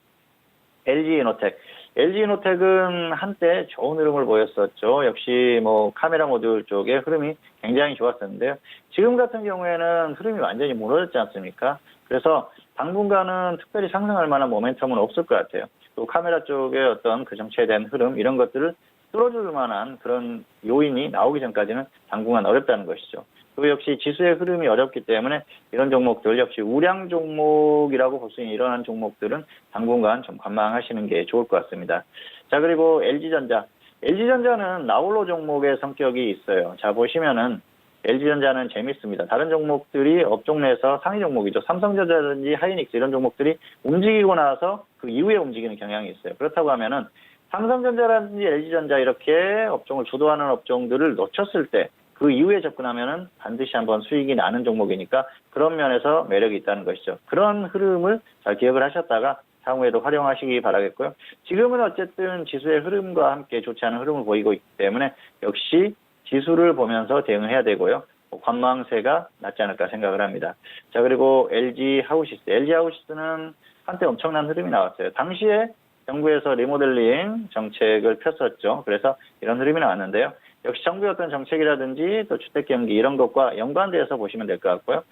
Speaker 2: LG이노텍은 한때 좋은 흐름을 보였었죠. 역시 카메라 모듈 쪽의 흐름이 굉장히 좋았었는데요. 지금 같은 경우에는 흐름이 완전히 무너졌지 않습니까? 그래서 당분간은 특별히 상승할 만한 모멘텀은 없을 것 같아요. 또 카메라 쪽의 어떤 그 정체된 흐름 이런 것들을 뚫어줄 만한 그런 요인이 나오기 전까지는 당분간 어렵다는 것이죠. 또 역시 지수의 흐름이 어렵기 때문에 이런 종목들 역시 우량 종목이라고 볼 수 있는 이러한 종목들은 당분간 좀 관망하시는 게 좋을 것 같습니다. 자, 그리고 LG전자는 나홀로 종목의 성격이 있어요. 자, 보시면은 LG전자는 재밌습니다. 다른 종목들이 업종 내에서 상위 종목이죠. 삼성전자라든지 하이닉스 이런 종목들이 움직이고 나서 그 이후에 움직이는 경향이 있어요. 그렇다고 하면은 삼성전자라든지 LG전자 이렇게 업종을 주도하는 업종들을 놓쳤을 때 그 이후에 접근하면은 반드시 한번 수익이 나는 종목이니까 그런 면에서 매력이 있다는 것이죠. 그런 흐름을 잘 기억을 하셨다가 향후에도 활용하시기 바라겠고요. 지금은 어쨌든 지수의 흐름과 함께 좋지 않은 흐름을 보이고 있기 때문에 역시 지수를 보면서 대응을 해야 되고요. 관망세가 낫지 않을까 생각을 합니다. 자, 그리고 LG 하우시스는 한때 엄청난 흐름이 나왔어요. 당시에 정부에서 리모델링 정책을 폈었죠. 그래서 이런 흐름이 나왔는데요. 역시 정부의 어떤 정책이라든지 또 주택경기 이런 것과 연관돼서 보시면 될 것 같고요.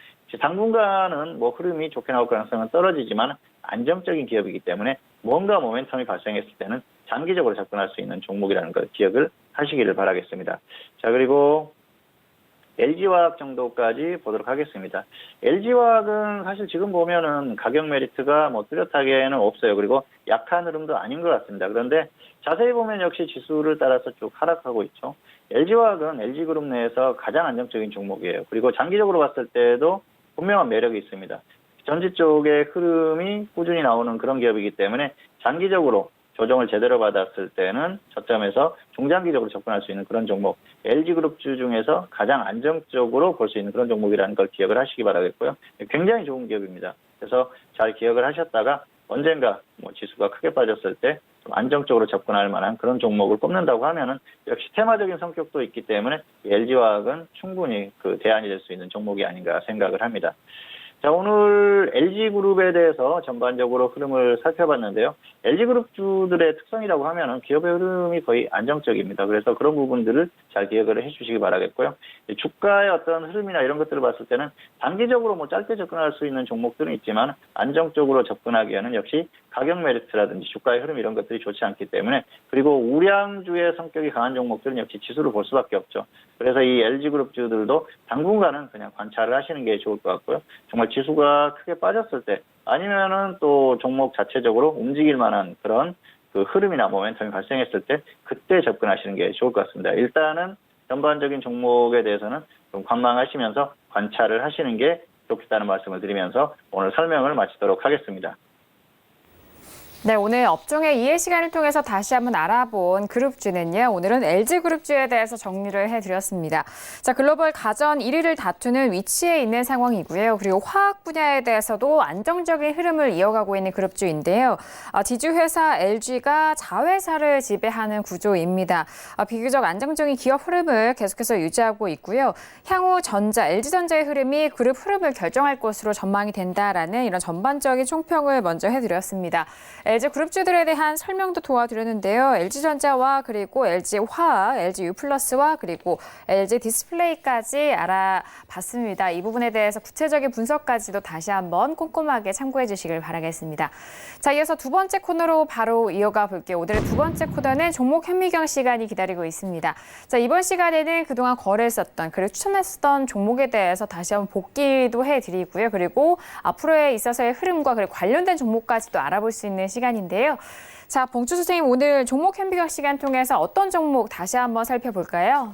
Speaker 2: 당분간은 흐름이 좋게 나올 가능성은 떨어지지만 안정적인 기업이기 때문에 뭔가 모멘텀이 발생했을 때는 장기적으로 접근할 수 있는 종목이라는 걸 기억을 하시기를 바라겠습니다. 자, 그리고 LG화학 정도까지 보도록 하겠습니다. LG화학은 사실 지금 보면은 가격 메리트가 뚜렷하게는 없어요. 그리고 약한 흐름도 아닌 것 같습니다. 그런데 자세히 보면 역시 지수를 따라서 쭉 하락하고 있죠. LG화학은 LG그룹 내에서 가장 안정적인 종목이에요. 그리고 장기적으로 봤을 때도 분명한 매력이 있습니다. 전지 쪽의 흐름이 꾸준히 나오는 그런 기업이기 때문에 장기적으로 조정을 제대로 받았을 때는 저점에서 중장기적으로 접근할 수 있는 그런 종목, LG그룹주 중에서 가장 안정적으로 볼 수 있는 그런 종목이라는 걸 기억을 하시기 바라겠고요. 굉장히 좋은 기업입니다. 그래서 잘 기억을 하셨다가 언젠가 지수가 크게 빠졌을 때 좀 안정적으로 접근할 만한 그런 종목을 꼽는다고 하면은 역시 테마적인 성격도 있기 때문에 LG화학은 충분히 그 대안이 될 수 있는 종목이 아닌가 생각을 합니다. 자, 오늘 LG그룹에 대해서 전반적으로 흐름을 살펴봤는데요. LG그룹주들의 특성이라고 하면은 기업의 흐름이 거의 안정적입니다. 그래서 그런 부분들을 잘 기억을 해주시기 바라겠고요. 주가의 어떤 흐름이나 이런 것들을 봤을 때는 단기적으로 짧게 접근할 수 있는 종목들은 있지만 안정적으로 접근하기에는 역시 가격 메리트라든지 주가의 흐름 이런 것들이 좋지 않기 때문에, 그리고 우량주의 성격이 강한 종목들은 역시 지수를 볼 수밖에 없죠. 그래서 이 LG그룹주들도 당분간은 그냥 관찰을 하시는 게 좋을 것 같고요. 정말 지수가 크게 빠졌을 때 아니면은 또 종목 자체적으로 움직일 만한 그런 그 흐름이나 모멘텀이 발생했을 때 그때 접근하시는 게 좋을 것 같습니다. 일단은 전반적인 종목에 대해서는 좀 관망하시면서 관찰을 하시는 게 좋겠다는 말씀을 드리면서 오늘 설명을 마치도록 하겠습니다.
Speaker 1: 네, 오늘 업종의 이해 시간을 통해서 다시 한번 알아본 그룹주는요. 오늘은 LG그룹주에 대해서 정리를 해드렸습니다. 자, 글로벌 가전 1위를 다투는 위치에 있는 상황이고요. 그리고 화학 분야에 대해서도 안정적인 흐름을 이어가고 있는 그룹주인데요. 지주회사 LG가 자회사를 지배하는 구조입니다. 비교적 안정적인 기업 흐름을 계속해서 유지하고 있고요. 향후 LG전자의 흐름이 그룹 흐름을 결정할 것으로 전망이 된다라는 이런 전반적인 총평을 먼저 해드렸습니다. LG 그룹주들에 대한 설명도 도와드렸는데요. LG전자와 그리고 LG화학, LG유플러스와 그리고 LG디스플레이까지 알아봤습니다. 이 부분에 대해서 구체적인 분석까지도 다시 한번 꼼꼼하게 참고해 주시길 바라겠습니다. 자, 이어서 두 번째 코너로 바로 이어가 볼게요. 오늘의 두 번째 코너는 종목 현미경 시간이 기다리고 있습니다. 자, 이번 시간에는 그동안 거래했었던 그리고 추천했었던 종목에 대해서 다시 한번 복기도 해드리고요. 그리고 앞으로에 있어서의 흐름과 그리고 관련된 종목까지도 알아볼 수 있는 시간인데요. 자, 봉주 선생님 오늘 종목 현미경 시간 통해서 어떤 종목 다시 한번 살펴볼까요?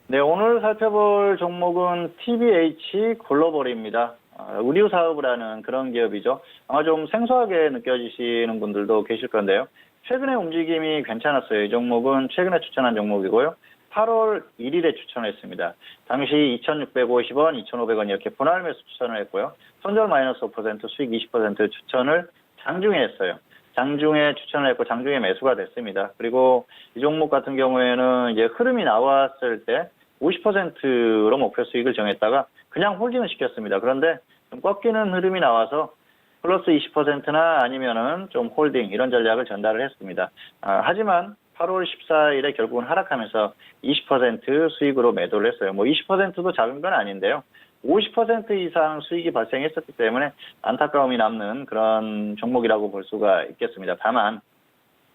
Speaker 2: 네, 오늘 살펴볼 종목은 TBH 글로벌입니다. 의류 사업을 하는 그런 기업이죠. 아마 좀 생소하게 느껴지시는 분들도 계실 건데요. 최근에 움직임이 괜찮았어요. 이 종목은 최근에 추천한 종목이고요. 8월 1일에 추천했습니다. 당시 2,650원, 2,500원 이렇게 분할 매수 추천을 했고요. 손절 마이너스 5%, 수익 20% 추천을 장중에 했어요. 장중에 추천을 했고 장중에 매수가 됐습니다. 그리고 이 종목 같은 경우에는 이제 흐름이 나왔을 때 50%로 목표 수익을 정했다가 그냥 홀딩을 시켰습니다. 그런데 좀 꺾이는 흐름이 나와서 플러스 20%나 아니면은 좀 홀딩 이런 전략을 전달을 했습니다. 하지만 8월 14일에 결국은 하락하면서 20% 수익으로 매도를 했어요. 뭐 20%도 작은 건 아닌데요. 50% 이상 수익이 발생했었기 때문에 안타까움이 남는 그런 종목이라고 볼 수가 있겠습니다. 다만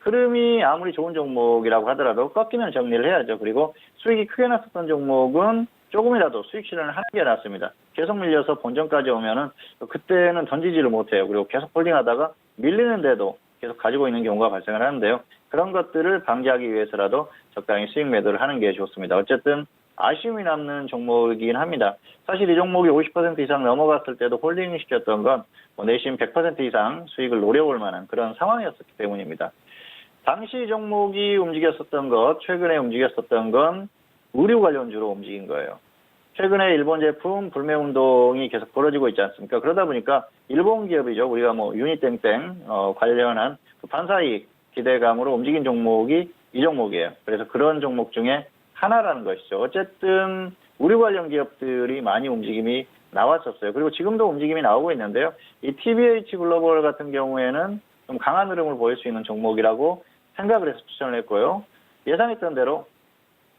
Speaker 2: 흐름이 아무리 좋은 종목이라고 하더라도 꺾이면 정리를 해야죠. 그리고 수익이 크게 났었던 종목은 조금이라도 수익 실현을 하는 게 낫습니다. 계속 밀려서 본전까지 오면은 그때는 던지지를 못해요. 그리고 계속 홀딩하다가 밀리는데도 계속 가지고 있는 경우가 발생을 하는데요. 그런 것들을 방지하기 위해서라도 적당히 수익 매도를 하는 게 좋습니다. 어쨌든 아쉬움이 남는 종목이긴 합니다. 사실 이 종목이 50% 이상 넘어갔을 때도 홀딩 시켰던 건 내심 100% 이상 수익을 노려볼 만한 그런 상황이었기 때문입니다. 당시 종목이 움직였었던 것, 최근에 움직였었던 건 의류 관련주로 움직인 거예요. 최근에 일본 제품 불매 운동이 계속 벌어지고 있지 않습니까? 그러다 보니까 일본 기업이죠. 우리가 뭐 유니땡땡 관련한 그 반사이익 기대감으로 움직인 종목이 이 종목이에요. 그래서 그런 종목 중에 하나라는 것이죠. 어쨌든 의류 관련 기업들이 많이 움직임이 나왔었어요. 그리고 지금도 움직임이 나오고 있는데요. 이 TBH 글로벌 같은 경우에는 좀 강한 흐름을 보일 수 있는 종목이라고 생각을 해서 추천을 했고요. 예상했던 대로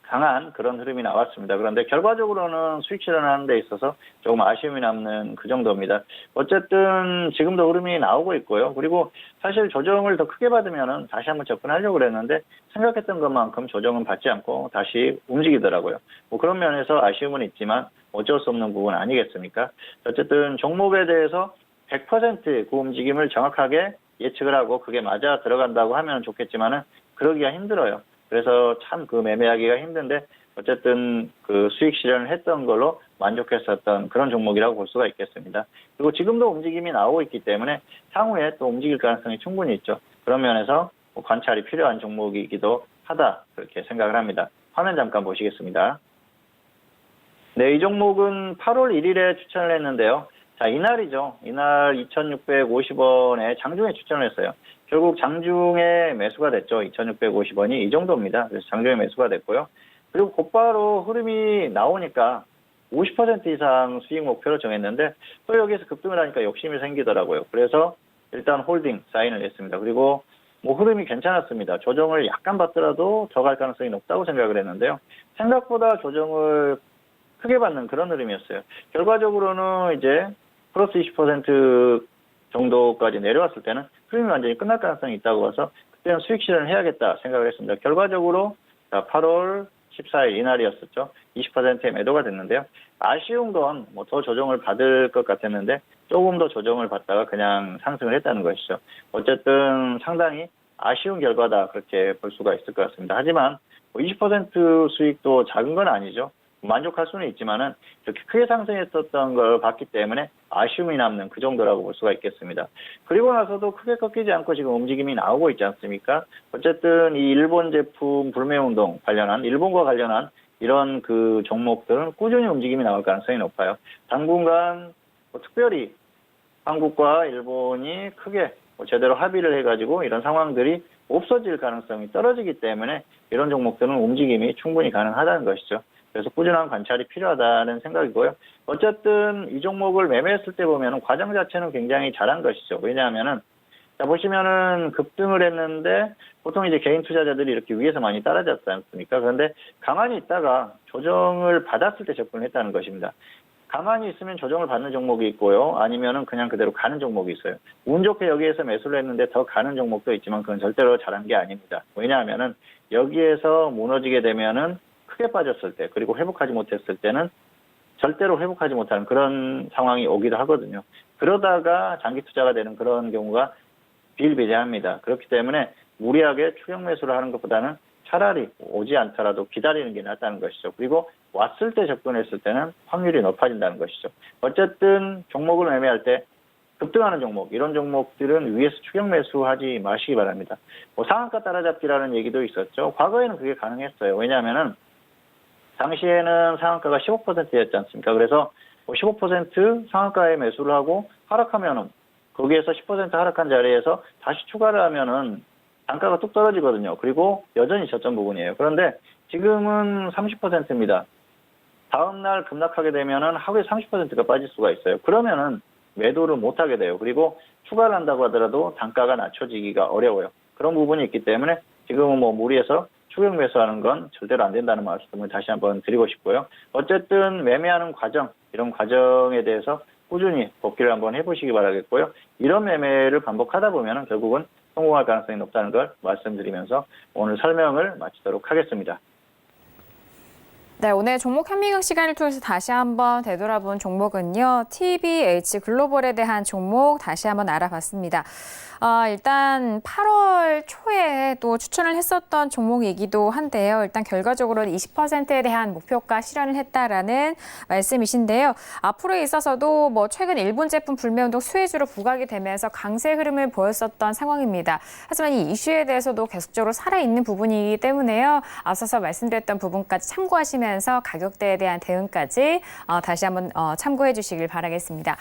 Speaker 2: 강한 그런 흐름이 나왔습니다. 그런데 결과적으로는 수익 실현하는 데 있어서 조금 아쉬움이 남는 그 정도입니다. 어쨌든 지금도 흐름이 나오고 있고요. 그리고 사실 조정을 더 크게 받으면은 다시 한번 접근하려고 그랬는데 생각했던 것만큼 조정은 받지 않고 다시 움직이더라고요. 뭐 그런 면에서 아쉬움은 있지만 어쩔 수 없는 부분 아니겠습니까? 어쨌든 종목에 대해서 100% 그 움직임을 정확하게 예측을 하고 그게 맞아 들어간다고 하면 좋겠지만은 그러기가 힘들어요. 그래서 참 그 매매하기가 힘든데 어쨌든 그 수익 실현을 했던 걸로 만족했었던 그런 종목이라고 볼 수가 있겠습니다. 그리고 지금도 움직임이 나오고 있기 때문에 향후에 또 움직일 가능성이 충분히 있죠. 그런 면에서 관찰이 필요한 종목이기도 하다 그렇게 생각을 합니다. 화면 잠깐 보시겠습니다. 네, 이 종목은 8월 1일에 추천을 했는데요. 자, 이날이죠. 이날 2,650원에 장중에 추천을 했어요. 결국 장중에 매수가 됐죠. 2,650원이 이 정도입니다. 그래서 장중에 매수가 됐고요. 그리고 곧바로 흐름이 나오니까 50% 이상 수익 목표로 정했는데 또 여기에서 급등을 하니까 욕심이 생기더라고요. 그래서 일단 홀딩 사인을 했습니다. 그리고 뭐 흐름이 괜찮았습니다. 조정을 약간 받더라도 더 갈 가능성이 높다고 생각을 했는데요. 생각보다 조정을 크게 받는 그런 흐름이었어요. 결과적으로는 이제 플러스 20% 정도까지 내려왔을 때는 흐름이 완전히 끝날 가능성이 있다고 봐서 그때는 수익 실현을 해야겠다 생각을 했습니다. 결과적으로 8월 14일 이날이었었죠. 20%의 매도가 됐는데요. 아쉬운 건 뭐 더 조정을 받을 것 같았는데 조금 더 조정을 받다가 그냥 상승을 했다는 것이죠. 어쨌든 상당히 아쉬운 결과다 그렇게 볼 수가 있을 것 같습니다. 하지만 20% 수익도 작은 건 아니죠. 만족할 수는 있지만은 이렇게 크게 상승했었던 걸 봤기 때문에 아쉬움이 남는 그 정도라고 볼 수가 있겠습니다. 그리고 나서도 크게 꺾이지 않고 지금 움직임이 나오고 있지 않습니까? 어쨌든 이 일본 제품 불매운동 관련한, 일본과 관련한 이런 그 종목들은 꾸준히 움직임이 나올 가능성이 높아요. 당분간 특별히 한국과 일본이 크게 제대로 합의를 해가지고 이런 상황들이 없어질 가능성이 떨어지기 때문에 이런 종목들은 움직임이 충분히 가능하다는 것이죠. 그래서 꾸준한 관찰이 필요하다는 생각이고요. 어쨌든 이 종목을 매매했을 때 보면 과정 자체는 굉장히 잘한 것이죠. 왜냐하면은 자 보시면은 급등을 했는데 보통 이제 개인 투자자들이 이렇게 위에서 많이 따라잡지 않습니까? 그런데 가만히 있다가 조정을 받았을 때 접근을 했다는 것입니다. 가만히 있으면 조정을 받는 종목이 있고요. 아니면은 그냥 그대로 가는 종목이 있어요. 운 좋게 여기에서 매수를 했는데 더 가는 종목도 있지만 그건 절대로 잘한 게 아닙니다. 왜냐하면은 여기에서 무너지게 되면은 크게 빠졌을 때 그리고 회복하지 못했을 때는 절대로 회복하지 못하는 그런 상황이 오기도 하거든요. 그러다가 장기 투자가 되는 그런 경우가 비일비재합니다. 그렇기 때문에 무리하게 추격 매수를 하는 것보다는 차라리 오지 않더라도 기다리는 게 낫다는 것이죠. 그리고 왔을 때 접근했을 때는 확률이 높아진다는 것이죠. 어쨌든 종목을 매매할 때 급등하는 종목, 이런 종목들은 위에서 추격 매수하지 마시기 바랍니다. 상한가 따라잡기라는 얘기도 있었죠. 과거에는 그게 가능했어요. 왜냐하면은 당시에는 상한가가 15%였지 않습니까? 그래서 15% 상한가에 매수를 하고 하락하면은 거기에서 10% 하락한 자리에서 다시 추가를 하면은 단가가 뚝 떨어지거든요. 그리고 여전히 저점 부분이에요. 그런데 지금은 30%입니다. 다음날 급락하게 되면은 하루에 30%가 빠질 수가 있어요. 그러면은 매도를 못하게 돼요. 그리고 추가를 한다고 하더라도 단가가 낮춰지기가 어려워요. 그런 부분이 있기 때문에 지금은 무리해서 추격 매수하는 건 절대로 안 된다는 말씀을 다시 한번 드리고 싶고요. 어쨌든 매매하는 과정, 이런 과정에 대해서 꾸준히 복기를 한번 해보시기 바라겠고요. 이런 매매를 반복하다 보면 결국은 성공할 가능성이 높다는 걸 말씀드리면서 오늘 설명을 마치도록 하겠습니다.
Speaker 1: 네, 오늘 종목 현미경 시간을 통해서 다시 한번 되돌아본 종목은요. TBH 글로벌에 대한 종목 다시 한번 알아봤습니다. 일단 8월 초에 또 추천을 했었던 종목이기도 한데요. 일단 결과적으로는 20%에 대한 목표가 실현을 했다라는 말씀이신데요. 앞으로에 있어서도 최근 일본 제품 불매운동 수혜주로 부각이 되면서 강세 흐름을 보였었던 상황입니다. 하지만 이 이슈에 대해서도 계속적으로 살아있는 부분이기 때문에요. 앞서서 말씀드렸던 부분까지 참고하시면서 가격대에 대한 대응까지 다시 한번 참고해 주시길 바라겠습니다.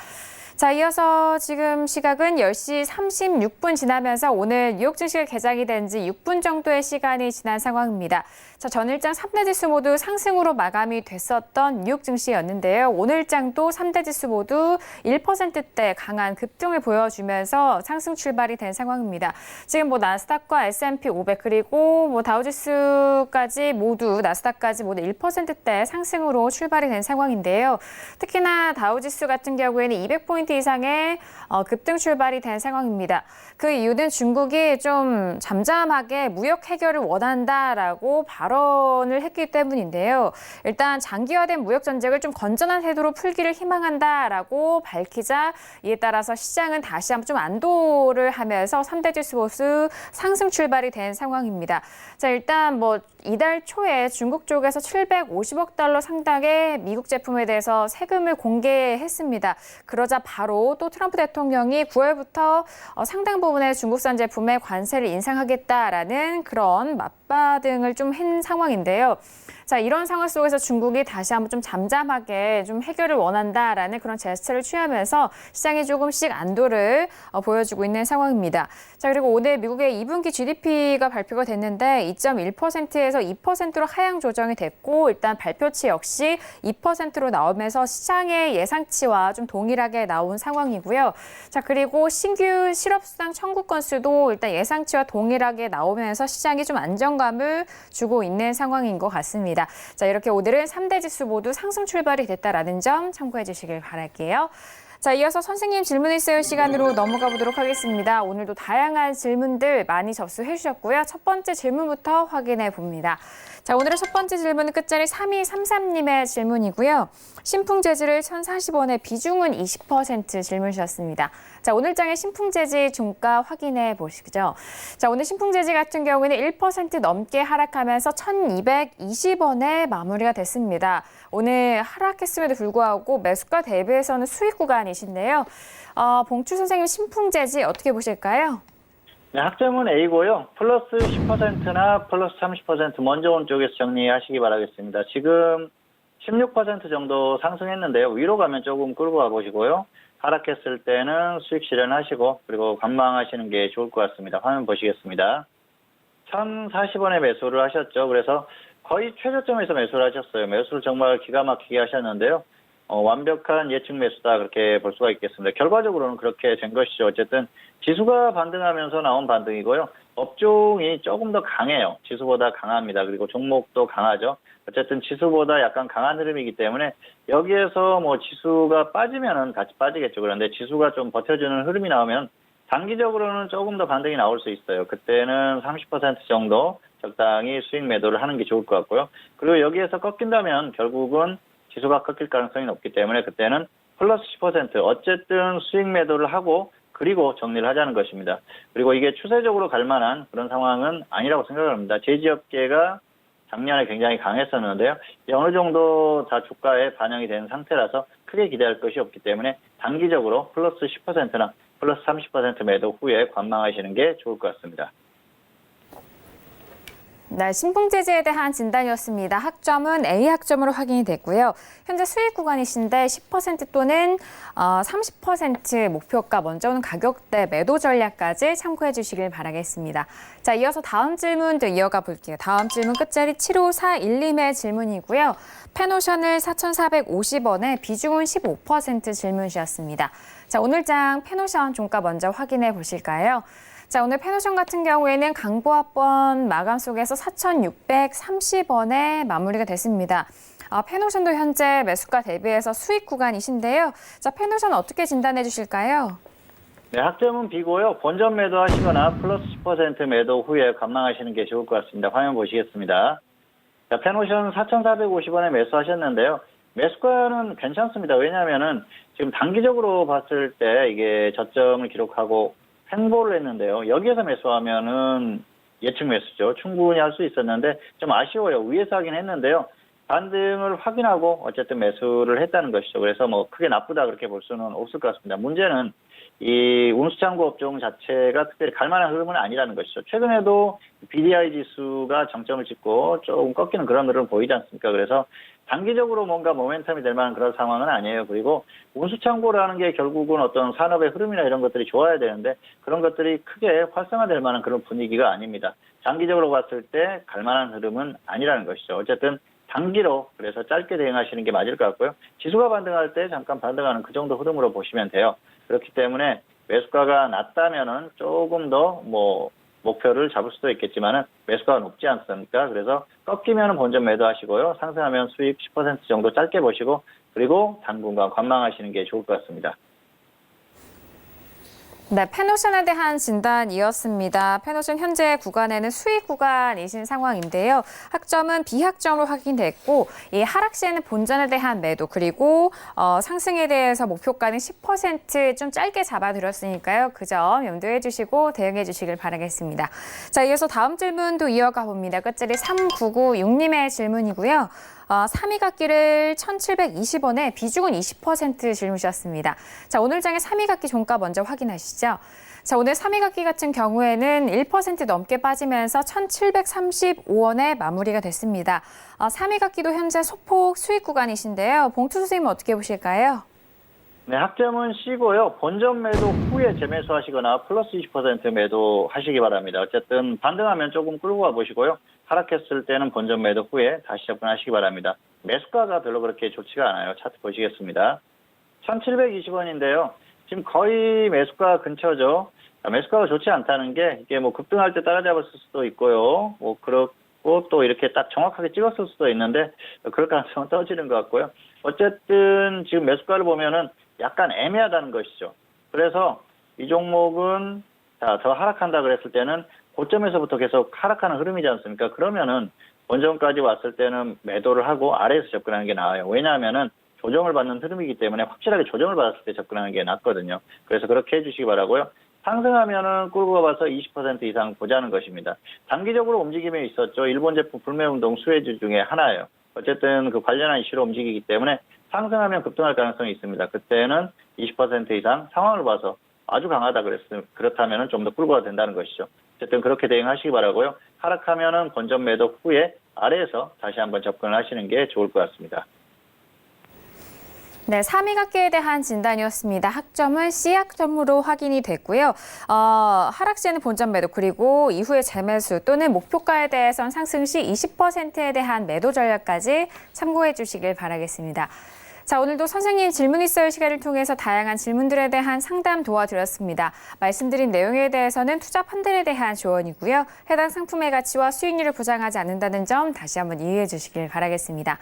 Speaker 1: 자, 이어서 지금 시각은 10시 36분 지나면서 오늘 뉴욕 증시가 개장이 된 지 6분 정도의 시간이 지난 상황입니다. 자, 전일장 3대 지수 모두 상승으로 마감이 됐었던 뉴욕 증시였는데요. 오늘장도 3대 지수 모두 1%대 강한 급등을 보여주면서 상승 출발이 된 상황입니다. 지금 나스닥과 S&P 500 그리고 다우지수까지 모두 나스닥까지 모두 1%대 상승으로 출발이 된 상황인데요. 특히나 다우지수 같은 경우에는 200포인트 이상의 급등 출발이 된 상황입니다. 그 이유는 중국이 좀 잠잠하게 무역 해결을 원한다라고 발언을 했기 때문인데요. 일단 장기화된 무역 전쟁을 좀 건전한 태도로 풀기를 희망한다라고 밝히자 이에 따라서 시장은 다시 한번 좀 안도를 하면서 3대 지수 보수 상승 출발이 된 상황입니다. 자, 일단 이달 초에 중국 쪽에서 750억 달러 상당의 미국 제품에 대해서 세금을 공개했습니다. 그러자 바로 또 트럼프 대통령이 9월부터 상당 부분의 중국산 제품에 관세를 인상하겠다라는 그런 맞받응을 좀 한 상황인데요. 자, 이런 상황 속에서 중국이 다시 한번 좀 잠잠하게 좀 해결을 원한다라는 그런 제스처를 취하면서 시장이 조금씩 안도를 보여주고 있는 상황입니다. 자, 그리고 오늘 미국의 2분기 GDP가 발표가 됐는데 2.1%에서 2%로 하향 조정이 됐고 일단 발표치 역시 2%로 나오면서 시장의 예상치와 좀 동일하게 나온 상황이고요. 자, 그리고 신규 실업수당 청구 건수도 일단 예상치와 동일하게 나오면서 시장이 좀 안정감을 주고 있는 상황인 것 같습니다. 자, 이렇게 오늘은 3대 지수 모두 상승 출발이 됐다라는 점 참고해 주시길 바랄게요. 자, 이어서 선생님 질문 있어요 시간으로 넘어가 보도록 하겠습니다. 오늘도 다양한 질문들 많이 접수해 주셨고요. 첫 번째 질문부터 확인해 봅니다. 자, 오늘의 첫 번째 질문은 끝자리 3233님의 질문이고요. 신풍 재질을 1,040원에 비중은 20% 질문 주셨습니다. 자, 오늘장의 신풍재지 종가 확인해 보시죠. 자, 오늘 신풍재지 같은 경우에는 1% 넘게 하락하면서 1,220원에 마무리가 됐습니다. 오늘 하락했음에도 불구하고 매수가 대비해서는 수익 구간이신데요. 봉추 선생님 신풍재지 어떻게 보실까요?
Speaker 2: 네, 학점은 A고요. 플러스 10%나 플러스 30% 먼저 온 쪽에서 정리하시기 바라겠습니다. 지금 16% 정도 상승했는데요. 위로 가면 조금 끌고 가보시고요. 하락했을 때는 수익 실현하시고 그리고 관망하시는 게 좋을 것 같습니다. 화면 보시겠습니다. 1,040원에 매수를 하셨죠. 그래서 거의 최저점에서 매수를 하셨어요. 매수를 정말 기가 막히게 하셨는데요. 완벽한 예측 매수다 그렇게 볼 수가 있겠습니다. 결과적으로는 그렇게 된 것이죠. 어쨌든 지수가 반등하면서 나온 반등이고요. 업종이 조금 더 강해요. 지수보다 강합니다. 그리고 종목도 강하죠. 어쨌든 지수보다 약간 강한 흐름이기 때문에 여기에서 뭐 지수가 빠지면은 같이 빠지겠죠. 그런데 지수가 좀 버텨주는 흐름이 나오면 단기적으로는 조금 더 반등이 나올 수 있어요. 그때는 30% 정도 적당히 수익 매도를 하는 게 좋을 것 같고요. 그리고 여기에서 꺾인다면 결국은 지수가 꺾일 가능성이 높기 때문에 그때는 플러스 10% 어쨌든 수익 매도를 하고 그리고 정리를 하자는 것입니다. 그리고 이게 추세적으로 갈 만한 그런 상황은 아니라고 생각을 합니다. 제지업계가 작년에 굉장히 강했었는데요. 어느 정도 다 주가에 반영이 된 상태라서 크게 기대할 것이 없기 때문에 단기적으로 플러스 10%나 플러스 30% 매도 후에 관망하시는 게 좋을 것 같습니다.
Speaker 1: 네, 신풍재지에 대한 진단이었습니다. 학점은 A 학점으로 확인이 됐고요. 현재 수익 구간이신데 10% 또는 30% 목표가 먼저 오는 가격대 매도 전략까지 참고해 주시길 바라겠습니다. 자, 이어서 다음 질문도 이어가 볼게요. 다음 질문 끝자리 7541님의 질문이고요. 페노션을 4,450원에 비중은 15% 질문 주셨습니다. 자, 오늘장 페노션 종가 먼저 확인해 보실까요? 자, 오늘 페노션 같은 경우에는 강보합권 마감 속에서 4,630원에 마무리가 됐습니다. 페노션도 현재 매수가 대비해서 수익 구간이신데요. 자, 페노션 어떻게 진단해 주실까요?
Speaker 2: 네, 학점은 B고요. 본전 매도하시거나 플러스 10% 매도 후에 관망하시는 게 좋을 것 같습니다. 화면 보시겠습니다. 자, 페노션 4,450원에 매수하셨는데요. 매수가는 괜찮습니다. 왜냐하면은 지금 단기적으로 봤을 때 이게 저점을 기록하고 횡보를 했는데요. 여기에서 매수하면은 예측 매수죠. 충분히 할 수 있었는데 좀 아쉬워요. 위에서 하긴 했는데요. 반등을 확인하고 어쨌든 매수를 했다는 것이죠. 그래서 뭐 크게 나쁘다 그렇게 볼 수는 없을 것 같습니다. 문제는 이 운수창고 업종 자체가 특별히 갈 만한 흐름은 아니라는 것이죠. 최근에도 BDI 지수가 정점을 찍고 조금 꺾이는 그런 흐름 보이지 않습니까? 그래서 단기적으로 뭔가 모멘텀이 될 만한 그런 상황은 아니에요. 그리고 운수창고라는 게 결국은 어떤 산업의 흐름이나 이런 것들이 좋아야 되는데 그런 것들이 크게 활성화될 만한 그런 분위기가 아닙니다. 장기적으로 봤을 때 갈 만한 흐름은 아니라는 것이죠. 어쨌든 단기로 그래서 짧게 대응하시는 게 맞을 것 같고요. 지수가 반등할 때 잠깐 반등하는 그 정도 흐름으로 보시면 돼요. 그렇기 때문에 매수가가 낮다면은 조금 더 목표를 잡을 수도 있겠지만은 매수가가 높지 않습니까? 그래서 꺾이면은 본전 매도하시고요. 상승하면 수익 10% 정도 짧게 보시고 그리고 당분간 관망하시는 게 좋을 것 같습니다.
Speaker 1: 네, 페노션에 대한 진단이었습니다. 페노션 현재 구간에는 수익 구간이신 상황인데요. 학점은 B학점으로 확인됐고 이 하락 시에는 본전에 대한 매도 그리고 상승에 대해서 목표가는 10% 좀 짧게 잡아드렸으니까요. 그 점 염두해 주시고 대응해 주시길 바라겠습니다. 자, 이어서 다음 질문도 이어가 봅니다. 끝자리 3996님의 질문이고요. 3위각기를 1,720원에 비중은 20% 질문 주셨습니다. 자, 오늘장의 3위각기 종가 먼저 확인하시죠. 자, 오늘 3위각기 같은 경우에는 1% 넘게 빠지면서 1,735원에 마무리가 됐습니다. 3위각기도 현재 소폭 수익 구간이신데요. 봉투 선생님은 어떻게 보실까요?
Speaker 2: 네, 학점은 C고요. 본전 매도 후에 재매수하시거나 플러스 20% 매도 하시기 바랍니다. 어쨌든 반등하면 조금 끌고 가 보시고요. 하락했을 때는 본전 매도 후에 다시 접근하시기 바랍니다. 매수가가 별로 그렇게 좋지가 않아요. 차트 보시겠습니다. 1,720원인데요. 지금 거의 매수가 근처죠. 매수가가 좋지 않다는 게 이게 급등할 때 따라잡았을 수도 있고요. 그렇고 또 이렇게 딱 정확하게 찍었을 수도 있는데 그럴 가능성은 떨어지는 것 같고요. 어쨌든 지금 매수가를 보면은 약간 애매하다는 것이죠. 그래서 이 종목은 더 하락한다 그랬을 때는 고점에서부터 계속 하락하는 흐름이지 않습니까? 그러면은 본전까지 왔을 때는 매도를 하고 아래에서 접근하는 게 나아요. 왜냐하면은 조정을 받는 흐름이기 때문에 확실하게 조정을 받았을 때 접근하는 게 낫거든요. 그래서 그렇게 해주시기 바라고요. 상승하면은 끌고 가봐서 20% 이상 보자는 것입니다. 단기적으로 움직임이 있었죠. 일본 제품 불매운동 수혜주 중에 하나예요. 어쨌든 그 관련한 이슈로 움직이기 때문에 상승하면 급등할 가능성이 있습니다. 그때는 20% 이상 상황을 봐서 아주 강하다 그렇다면은 좀 더 끌고 가도 된다는 것이죠. 어쨌든 그렇게 대응하시기 바라고요. 하락하면은 본전 매도 후에 아래에서 다시 한번 접근을 하시는 게 좋을 것 같습니다.
Speaker 1: 네, 3위 각기에 대한 진단이었습니다. 학점은 C학점으로 확인이 됐고요. 하락 시에는 본전 매도 그리고 이후에 재매수 또는 목표가에 대해선 상승 시 20%에 대한 매도 전략까지 참고해 주시길 바라겠습니다. 자, 오늘도 선생님 질문 있어요 시간을 통해서 다양한 질문들에 대한 상담 도와드렸습니다. 말씀드린 내용에 대해서는 투자 판단에 대한 조언이고요. 해당 상품의 가치와 수익률을 보장하지 않는다는 점 다시 한번 이해해 주시길 바라겠습니다.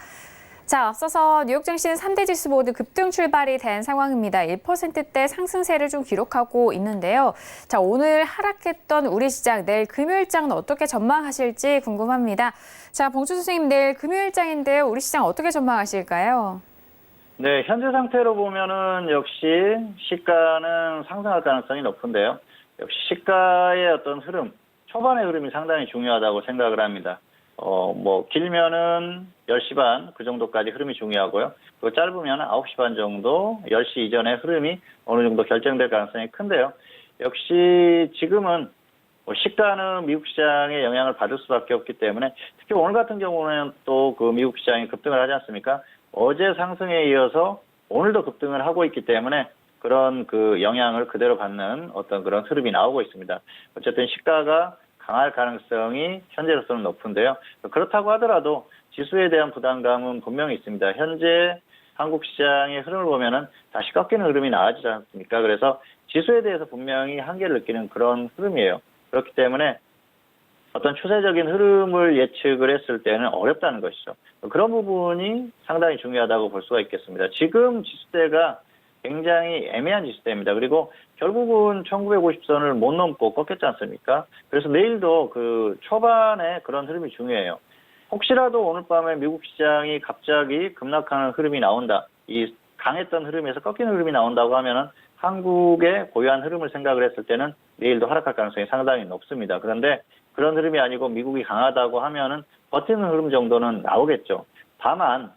Speaker 1: 자, 앞서서 뉴욕 증시는 3대 지수 모두 급등 출발이 된 상황입니다. 1%대 상승세를 좀 기록하고 있는데요. 자, 오늘 하락했던 우리 시장 내일 금요일장은 어떻게 전망하실지 궁금합니다. 자, 봉주 선생님 내일 금요일장인데요. 우리 시장 어떻게 전망하실까요?
Speaker 2: 네, 현재 상태로 보면은 역시 시가는 상승할 가능성이 높은데요. 역시 시가의 어떤 흐름, 초반의 흐름이 상당히 중요하다고 생각을 합니다. 길면은 10시 반 그 정도까지 흐름이 중요하고요. 그리고 짧으면 9시 반 정도, 10시 이전의 흐름이 어느 정도 결정될 가능성이 큰데요. 역시 지금은 시가는 미국 시장의 영향을 받을 수밖에 없기 때문에 특히 오늘 같은 경우는 또 그 미국 시장이 급등을 하지 않습니까? 어제 상승에 이어서 오늘도 급등을 하고 있기 때문에 그런 그 영향을 그대로 받는 어떤 그런 흐름이 나오고 있습니다. 어쨌든 시가가 강할 가능성이 현재로서는 높은데요. 그렇다고 하더라도 지수에 대한 부담감은 분명히 있습니다. 현재 한국 시장의 흐름을 보면은 다시 꺾이는 흐름이 나아지지 않습니까? 그래서 지수에 대해서 분명히 한계를 느끼는 그런 흐름이에요. 그렇기 때문에 어떤 추세적인 흐름을 예측을 했을 때는 어렵다는 것이죠. 그런 부분이 상당히 중요하다고 볼 수가 있겠습니다. 지금 지수대가 굉장히 애매한 지수대입니다. 그리고 결국은 1950선을 못 넘고 꺾였지 않습니까? 그래서 내일도 그 초반에 그런 흐름이 중요해요. 혹시라도 오늘 밤에 미국 시장이 갑자기 급락하는 흐름이 나온다. 이 강했던 흐름에서 꺾이는 흐름이 나온다고 하면은 한국의 고유한 흐름을 생각을 했을 때는 내일도 하락할 가능성이 상당히 높습니다. 그런데 그런 흐름이 아니고 미국이 강하다고 하면은 버티는 흐름 정도는 나오겠죠. 다만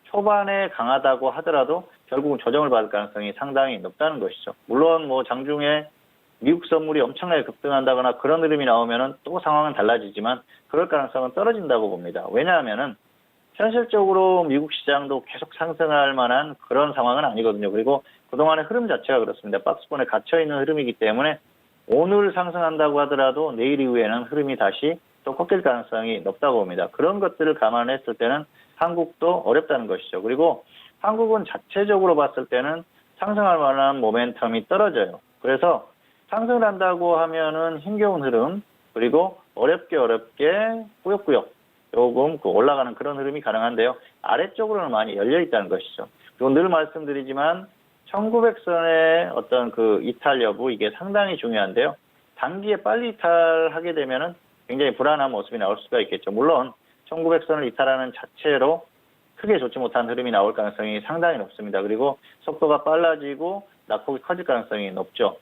Speaker 2: 초반에 강하다고 하더라도 결국은 조정을 받을 가능성이 상당히 높다는 것이죠. 물론 장중에 미국 선물이 엄청나게 급등한다거나 그런 흐름이 나오면은 또 상황은 달라지지만 그럴 가능성은 떨어진다고 봅니다. 왜냐하면은 현실적으로 미국 시장도 계속 상승할 만한 그런 상황은 아니거든요. 그리고 그동안의 흐름 자체가 그렇습니다. 박스권에 갇혀있는 흐름이기 때문에 오늘 상승한다고 하더라도 내일 이후에는 흐름이 다시 또 꺾일 가능성이 높다고 봅니다. 그런 것들을 감안했을 때는 한국도 어렵다는 것이죠. 그리고 한국은 자체적으로 봤을 때는 상승할 만한 모멘텀이 떨어져요. 그래서 상승을 한다고 하면은 힘겨운 흐름, 그리고 어렵게 꾸역꾸역 조금 올라가는 그런 흐름이 가능한데요. 아래쪽으로는 많이 열려 있다는 것이죠. 그리고 늘 말씀드리지만 1900선의 어떤 그 이탈 여부 이게 상당히 중요한데요. 단기에 빨리 이탈하게 되면은 굉장히 불안한 모습이 나올 수가 있겠죠. 물론 1900선을 이탈하는 자체로 크게 좋지 못한 흐름이 나올 가능성이 상당히 높습니다. 그리고 속도가 빨라지고 낙폭이 커질 가능성이 높죠.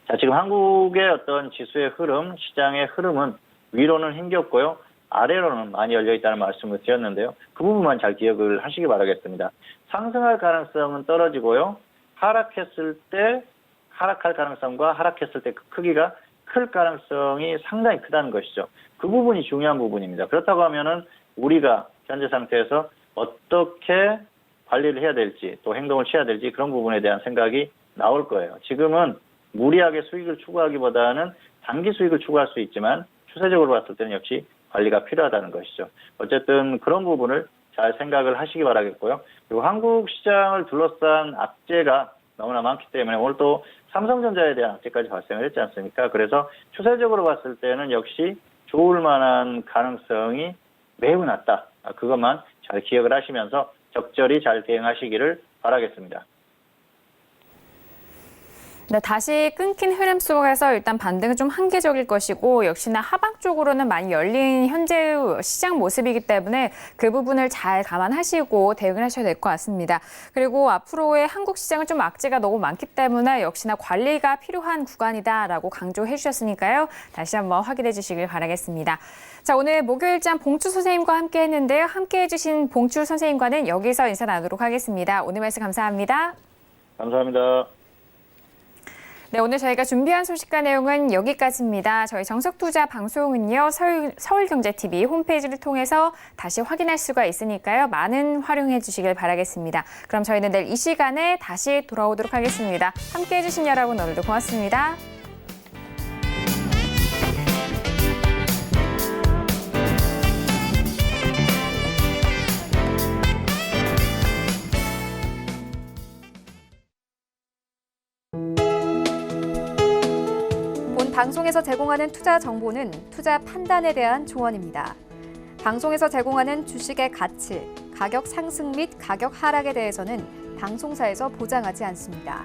Speaker 2: 자, 지금 한국의 어떤 지수의 흐름, 시장의 흐름은 위로는 힘겹고요. 아래로는 많이 열려 있다는 말씀을 드렸는데요. 그 부분만 잘 기억을 하시기 바라겠습니다. 상승할 가능성은 떨어지고요. 하락했을 때 하락할 가능성과 하락했을 때 그 크기가 클 가능성이 상당히 크다는 것이죠. 그 부분이 중요한 부분입니다. 그렇다고 하면은 우리가 현재 상태에서 어떻게 관리를 해야 될지 또 행동을 취해야 될지 그런 부분에 대한 생각이 나올 거예요. 지금은 무리하게 수익을 추구하기보다는 단기 수익을 추구할 수 있지만 추세적으로 봤을 때는 역시 관리가 필요하다는 것이죠. 어쨌든 그런 부분을 잘 생각을 하시기 바라겠고요. 그리고 한국 시장을 둘러싼 악재가 너무나 많기 때문에 오늘 또 삼성전자에 대한 악재까지 발생을 했지 않습니까? 그래서 추세적으로 봤을 때는 역시 좋을 만한 가능성이 매우 낮다. 그것만 잘 기억을 하시면서 적절히 잘 대응하시기를 바라겠습니다.
Speaker 1: 네, 다시 끊긴 흐름 속에서 일단 반등은 좀 한계적일 것이고 역시나 하방 쪽으로는 많이 열린 현재의 시장 모습이기 때문에 그 부분을 잘 감안하시고 대응을 하셔야 될 것 같습니다. 그리고 앞으로의 한국 시장은 좀 악재가 너무 많기 때문에 역시나 관리가 필요한 구간이다라고 강조해 주셨으니까요. 다시 한번 확인해 주시길 바라겠습니다. 자, 오늘 목요일장 봉출 선생님과 함께 했는데요. 함께 해주신 봉출 선생님과는 여기서 인사 나누도록 하겠습니다. 오늘 말씀 감사합니다.
Speaker 2: 감사합니다.
Speaker 1: 네, 오늘 저희가 준비한 소식과 내용은 여기까지입니다. 저희 정석투자 방송은요, 서울경제TV 홈페이지를 통해서 다시 확인할 수가 있으니까요. 많은 활용해 주시길 바라겠습니다. 그럼 저희는 내일 이 시간에 다시 돌아오도록 하겠습니다. 함께 해주신 여러분 오늘도 고맙습니다.
Speaker 3: 본 방송에서 제공하는 투자 정보는 투자 판단에 대한 조언입니다. 방송에서 제공하는 주식의 가치, 가격 상승 및 가격 하락에 대해서는 방송사에서 보장하지 않습니다.